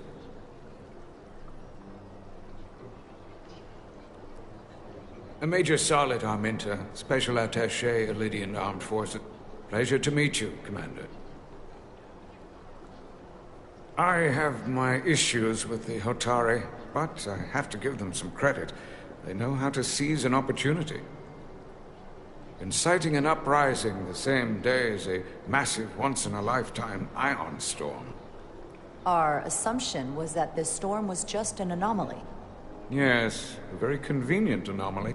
Major Solid Arminta, Special Attaché, Elydian Armed Forces. Pleasure to meet you, Commander. I have my issues with the Hotari, but I have to give them some credit. They know how to seize an opportunity. Inciting an uprising the same day as a massive, once-in-a-lifetime ion storm. Our assumption was that this storm was just an anomaly. Yes, a very convenient anomaly.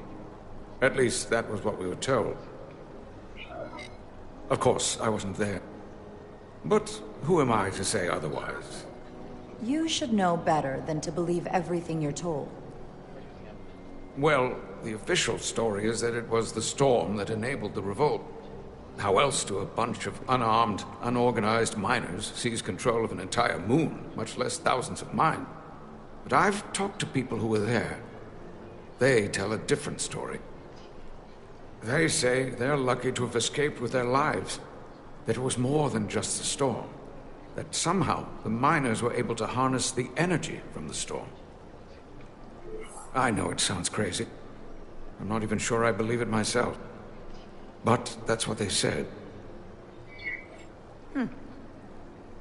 At least, that was what we were told. Of course, I wasn't there. But who am I to say otherwise? You should know better than to believe everything you're told. Well, the official story is that it was the storm that enabled the revolt. How else do a bunch of unarmed, unorganized miners seize control of an entire moon, much less thousands of mine? But I've talked to people who were there. They tell a different story. They say they're lucky to have escaped with their lives. That it was more than just the storm. That somehow the miners were able to harness the energy from the storm. I know it sounds crazy. I'm not even sure I believe it myself. But that's what they said.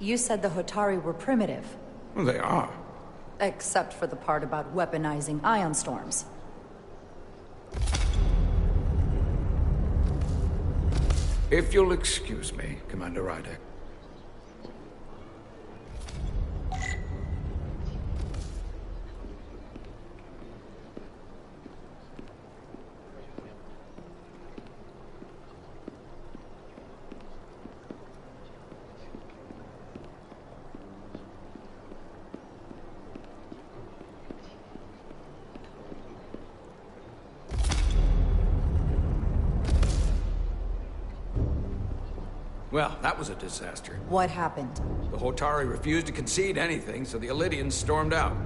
You said the Hotari were primitive. Well, they are. Except for the part about weaponizing ion storms. If you'll excuse me, Commander Ryder. Well, that was a disaster. What happened? The Hotari refused to concede anything, so the Elydians stormed out.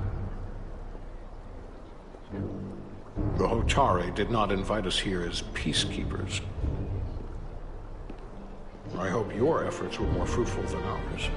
The Hotari did not invite us here as peacekeepers. I hope your efforts were more fruitful than ours.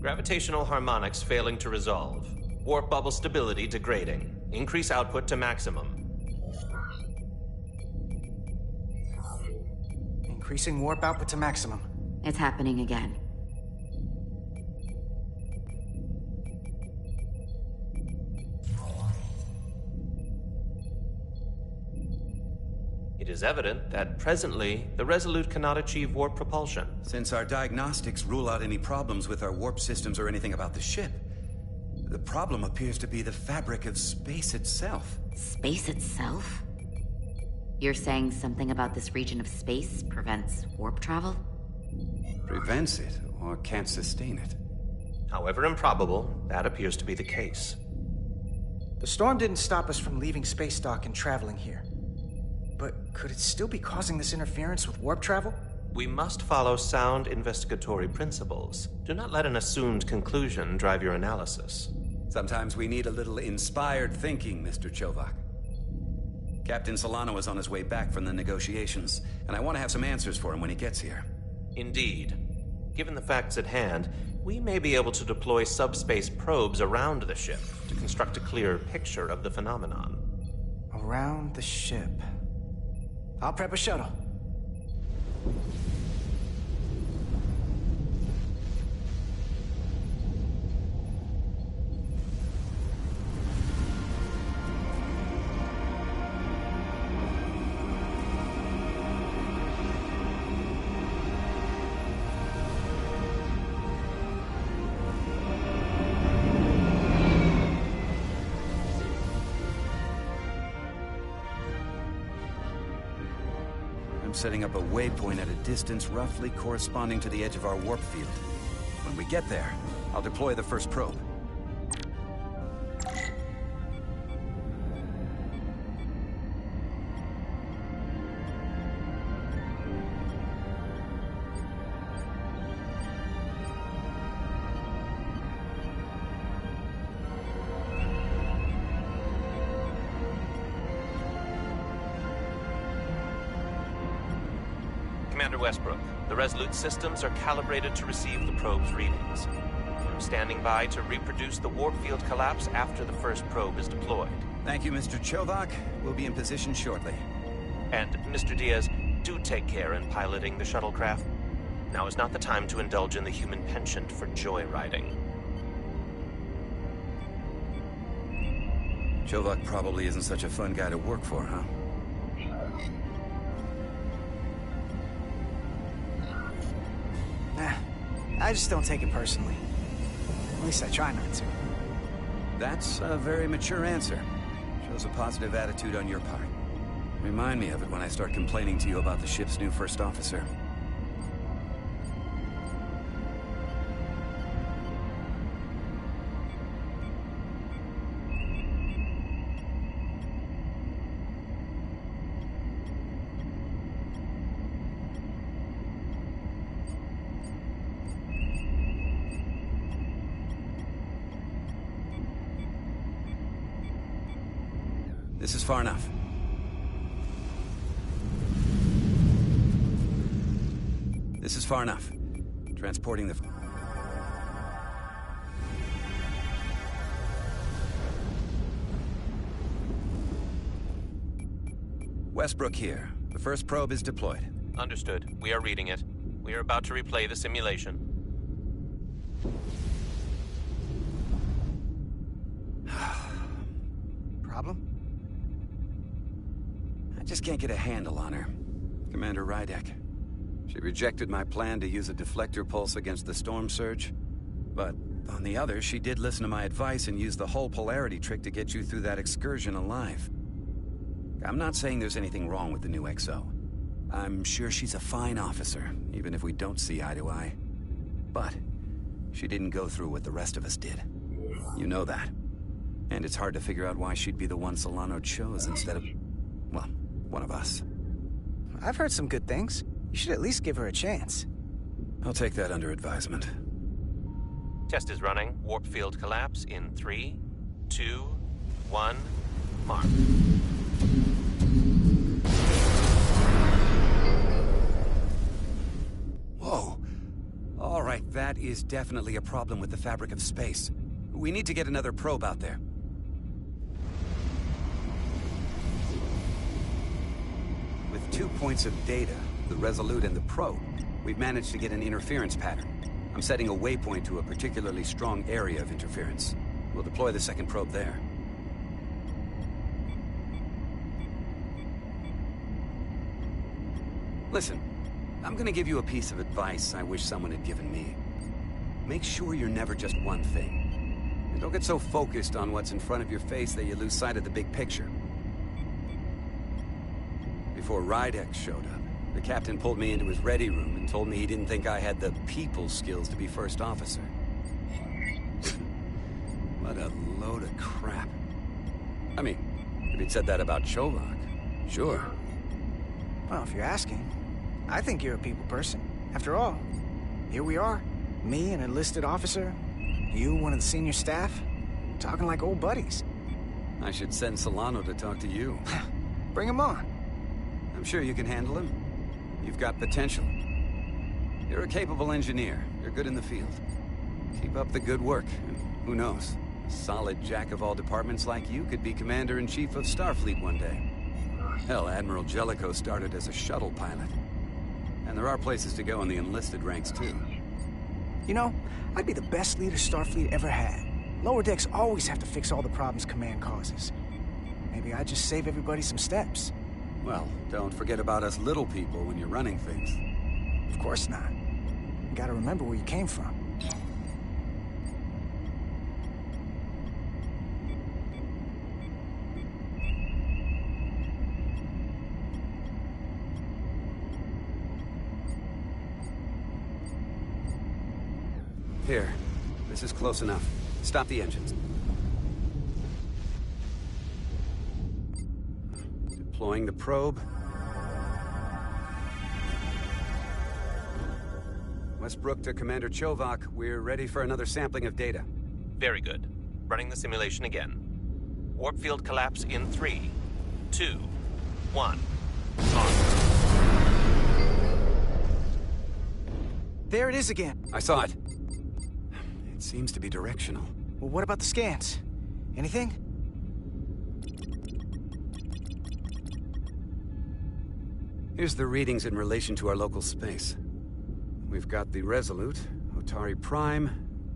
Gravitational harmonics failing to resolve. Warp bubble stability degrading. Increase output to maximum. Increasing warp output to maximum. It's happening again. It is evident that presently, the Resolute cannot achieve warp propulsion. Since our diagnostics rule out any problems with our warp systems or anything about the ship, the problem appears to be the fabric of space itself. Space itself? You're saying something about this region of space prevents warp travel? Prevents it, or can't sustain it. However improbable, that appears to be the case. The storm didn't stop us from leaving space dock and traveling here. But could it still be causing this interference with warp travel? We must follow sound investigatory principles. Do not let an assumed conclusion drive your analysis. Sometimes we need a little inspired thinking, Mr. Chovak. Captain Solano is on his way back from the negotiations, and I want to have some answers for him when he gets here. Indeed. Given the facts at hand, we may be able to deploy subspace probes around the ship to construct a clearer picture of the phenomenon. Around the ship. I'll prep a shuttle. Setting up a waypoint at a distance roughly corresponding to the edge of our warp field. When we get there, I'll deploy the first probe. Commander Westbrook, the Resolute systems are calibrated to receive the probe's readings. I'm standing by to reproduce the warp field collapse after the first probe is deployed. Thank you, Mr. Chovak. We'll be in position shortly. And, Mr. Diaz, do take care in piloting the shuttlecraft. Now is not the time to indulge in the human penchant for joyriding. Chovak probably isn't such a fun guy to work for, huh? I just don't take it personally. At least I try not to. That's a very mature answer. Shows a positive attitude on your part. Remind me of it when I start complaining to you about the ship's new first officer. This is far enough. This is far enough. Transporting the... Westbrook here. The first probe is deployed. Understood. We are reading it. We are about to replay the simulation. Problem? I just can't get a handle on her. Commander Rydek. She rejected my plan to use a deflector pulse against the storm surge. But on the other, she did listen to my advice and use the whole polarity trick to get you through that excursion alive. I'm not saying there's anything wrong with the new XO. I'm sure she's a fine officer, even if we don't see eye to eye. But she didn't go through what the rest of us did. You know that. And it's hard to figure out why she'd be the one Solano chose instead of, well, one of us. I've heard some good things. You should at least give her a chance. I'll take that under advisement. Test is running. Warp field collapse in 3, 2, 1, mark. Whoa. All right, that is definitely a problem with the fabric of space. We need to get another probe out there. With 2 points of data, the Resolute and the probe, we've managed to get an interference pattern. I'm setting a waypoint to a particularly strong area of interference. We'll deploy the second probe there. Listen, I'm gonna give you a piece of advice I wish someone had given me. Make sure you're never just one thing. And don't get so focused on what's in front of your face that you lose sight of the big picture. Before Rydek showed up, the captain pulled me into his ready room and told me he didn't think I had the people skills to be first officer. What a load of crap. I mean, if he'd said that about Chovak, sure. Well, if you're asking, I think you're a people person. After all, here we are. Me, an enlisted officer. You, one of the senior staff. Talking like old buddies. I should send Solano to talk to you. Bring him on. I'm sure you can handle him. You've got potential. You're a capable engineer. You're good in the field. Keep up the good work, and who knows? A solid jack of all departments like you could be Commander-in-Chief of Starfleet one day. Hell, Admiral Jellicoe started as a shuttle pilot. And there are places to go in the enlisted ranks, too. You know, I'd be the best leader Starfleet ever had. Lower decks always have to fix all the problems Command causes. Maybe I'd just save everybody some steps. Well, don't forget about us little people when you're running things. Of course not. You gotta remember where you came from. Here. This is close enough. Stop the engines. Deploying the probe. Westbrook to Commander Chovak. We're ready for another sampling of data. Very good. Running the simulation again. Warp field collapse in 3, 2, 1. On. There it is again. I saw it. It seems to be directional. Well, what about the scans? Anything? Here's the readings in relation to our local space. We've got the Resolute, Otari Prime,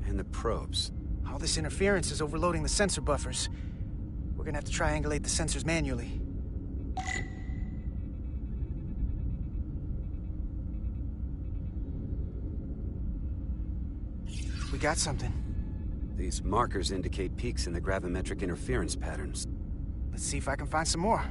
and the probes. All this interference is overloading the sensor buffers. We're gonna have to triangulate the sensors manually. We got something. These markers indicate peaks in the gravimetric interference patterns. Let's see if I can find some more.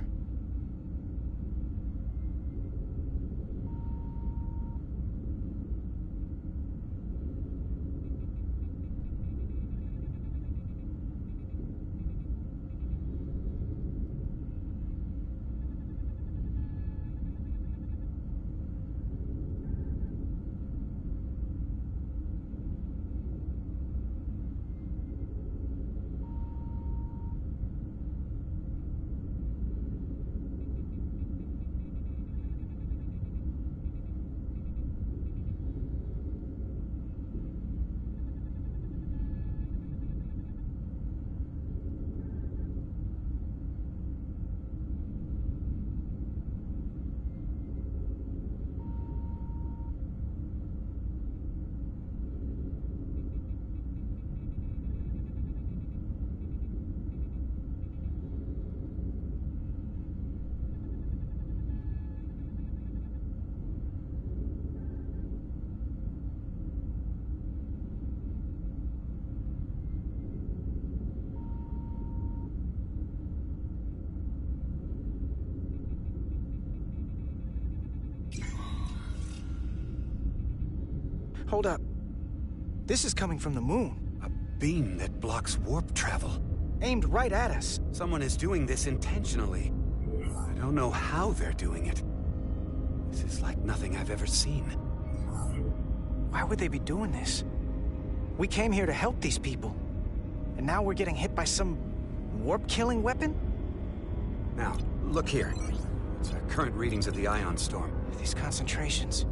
Hold up. This is coming from the moon. A beam that blocks warp travel. Aimed right at us. Someone is doing this intentionally. I don't know how they're doing it. This is like nothing I've ever seen. Why would they be doing this? We came here to help these people. And now we're getting hit by some warp-killing weapon? Now, look here. It's our current readings of the ion storm. These concentrations...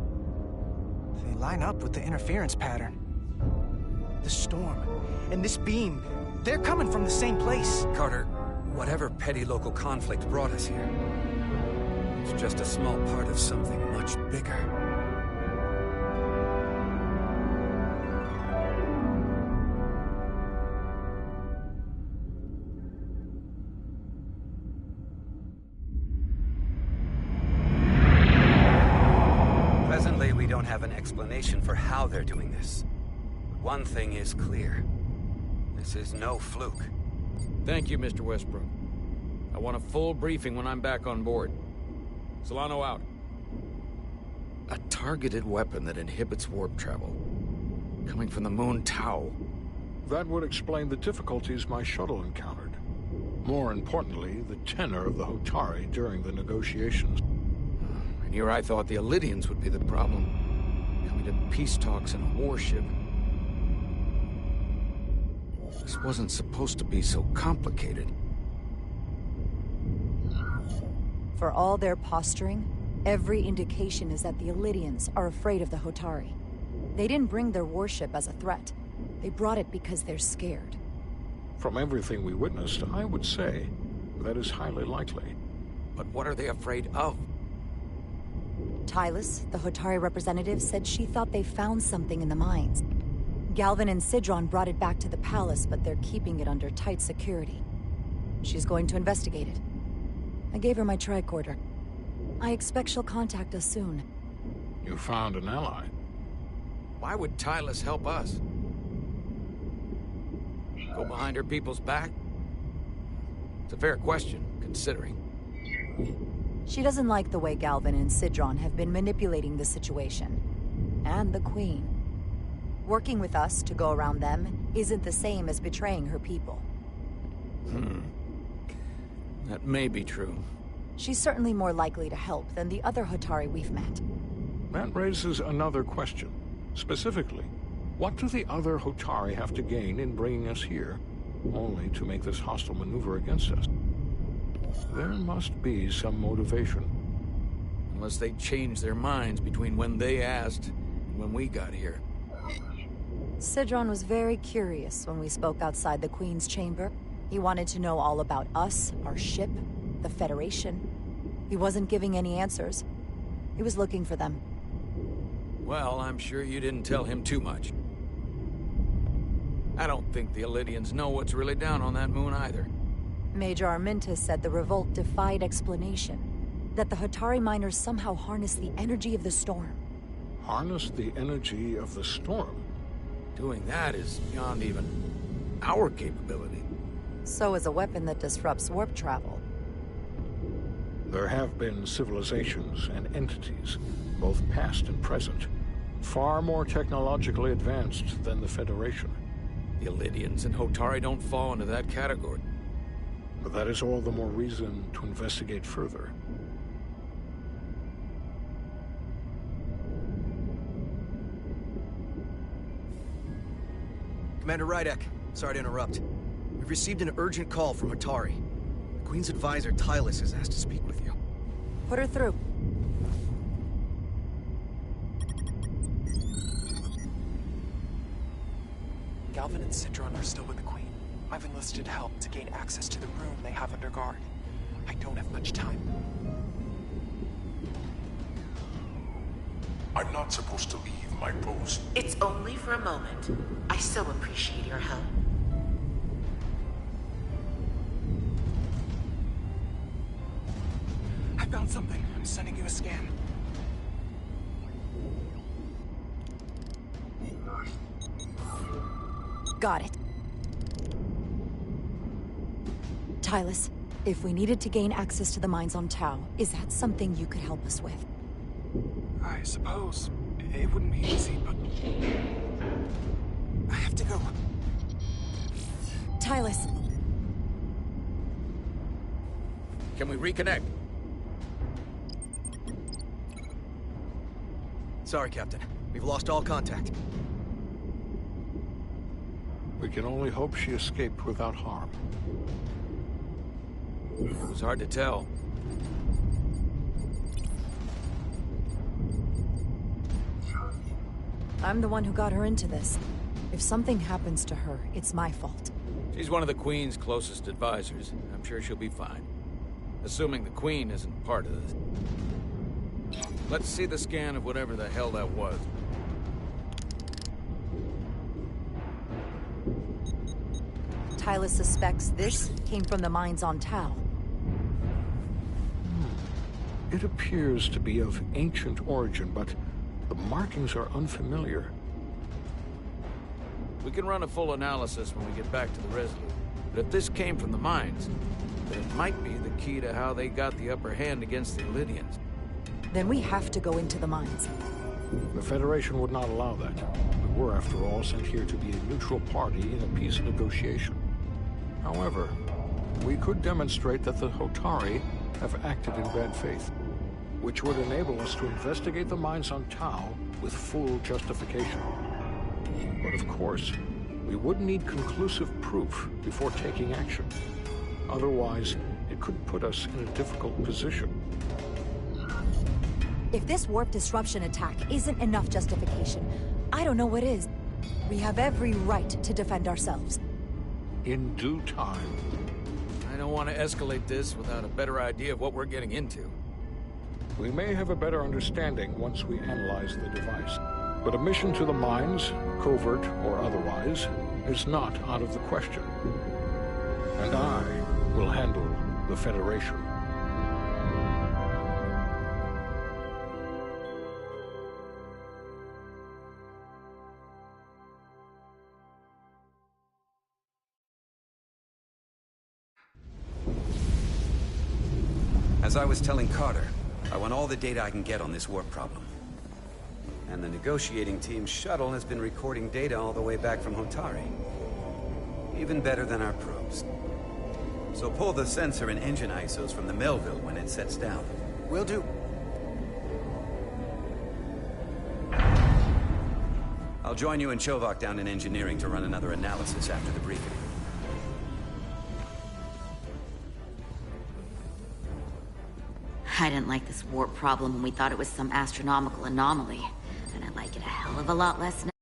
they line up with the interference pattern. The storm and this beam, they're coming from the same place. Carter, whatever petty local conflict brought us here, it's just a small part of something much bigger. Presently, we don't have an explanation for how they're doing this. One thing is clear. This is no fluke. Thank you, Mr. Westbrook. I want a full briefing when I'm back on board. Solano out. A targeted weapon that inhibits warp travel. Coming from the moon Tau. That would explain the difficulties my shuttle encountered. More importantly, the tenor of the Hotari during the negotiations. And here I thought the Elydians would be the problem. Coming to peace talks in a warship. This wasn't supposed to be so complicated. For all their posturing, every indication is that the Elydians are afraid of the Hotari. They didn't bring their warship as a threat. They brought it because they're scared. From everything we witnessed, I would say that is highly likely. But what are they afraid of? Tylus, the Hotari representative, said she thought they found something in the mines. Galvin and Sidron brought it back to the palace, but they're keeping it under tight security. She's going to investigate it. I gave her my tricorder. I expect she'll contact us soon. You found an ally. Why would Tylus help us? Go behind her people's back? It's a fair question, considering. She doesn't like the way Galvin and Sidron have been manipulating the situation. And the Queen. Working with us to go around them isn't the same as betraying her people. That may be true. She's certainly more likely to help than the other Hotari we've met. That raises another question. Specifically, what do the other Hotari have to gain in bringing us here, only to make this hostile maneuver against us? There must be some motivation. Unless they changed their minds between when they asked and when we got here. Sidron was very curious when we spoke outside the Queen's chamber. He wanted to know all about us, our ship, the Federation. He wasn't giving any answers. He was looking for them. Well, I'm sure you didn't tell him too much. I don't think the Elydians know what's really down on that moon either. Major Armintas said the revolt defied explanation. That the Hotari miners somehow harnessed the energy of the storm. Harness the energy of the storm? Doing that is beyond even our capability. So is a weapon that disrupts warp travel. There have been civilizations and entities, both past and present, far more technologically advanced than the Federation. The Elydians and Hotari don't fall into that category. But that is all the more reason to investigate further. Commander Rydek, sorry to interrupt. We've received an urgent call from Hotari. The Queen's advisor, Tylus, has asked to speak with you. Put her through. Galvin and Sidron are still with the Queen. I've enlisted help to gain access to the room they have under guard. I don't have much time. I'm not supposed to leave my post. It's only for a moment. I so appreciate your help. I found something. I'm sending you a scan. Got it. Tylus, if we needed to gain access to the mines on Tau, is that something you could help us with? I suppose it wouldn't be easy, but I have to go. Tylus. Can we reconnect? Sorry, Captain. We've lost all contact. We can only hope she escaped without harm. It was hard to tell. I'm the one who got her into this. If something happens to her, it's my fault. She's one of the Queen's closest advisors. I'm sure she'll be fine. Assuming the Queen isn't part of this. Let's see the scan of whatever the hell that was. Tylus suspects this came from the mines on Tau. It appears to be of ancient origin, but the markings are unfamiliar. We can run a full analysis when we get back to the Resolute. But if this came from the mines, then it might be the key to how they got the upper hand against the Elydians. Then we have to go into the mines. The Federation would not allow that. We were, after all, sent here to be a neutral party in a peace negotiation. However, we could demonstrate that the Hotari have acted in bad faith, which would enable us to investigate the mines on Tau with full justification. But of course, we would need conclusive proof before taking action. Otherwise, it could put us in a difficult position. If this warp disruption attack isn't enough justification, I don't know what is. We have every right to defend ourselves. In due time. I don't want to escalate this without a better idea of what we're getting into. We may have a better understanding once we analyze the device. But a mission to the mines, covert or otherwise, is not out of the question. And I will handle the Federation. As I was telling Carter, I want all the data I can get on this warp problem. And the negotiating team's shuttle has been recording data all the way back from Hotari. Even better than our probes. So pull the sensor and engine ISOs from the Melville when it sets down. Will do. I'll join you and Chovak down in engineering to run another analysis after the briefing. I didn't like this warp problem when we thought it was some astronomical anomaly, and I like it a hell of a lot less now.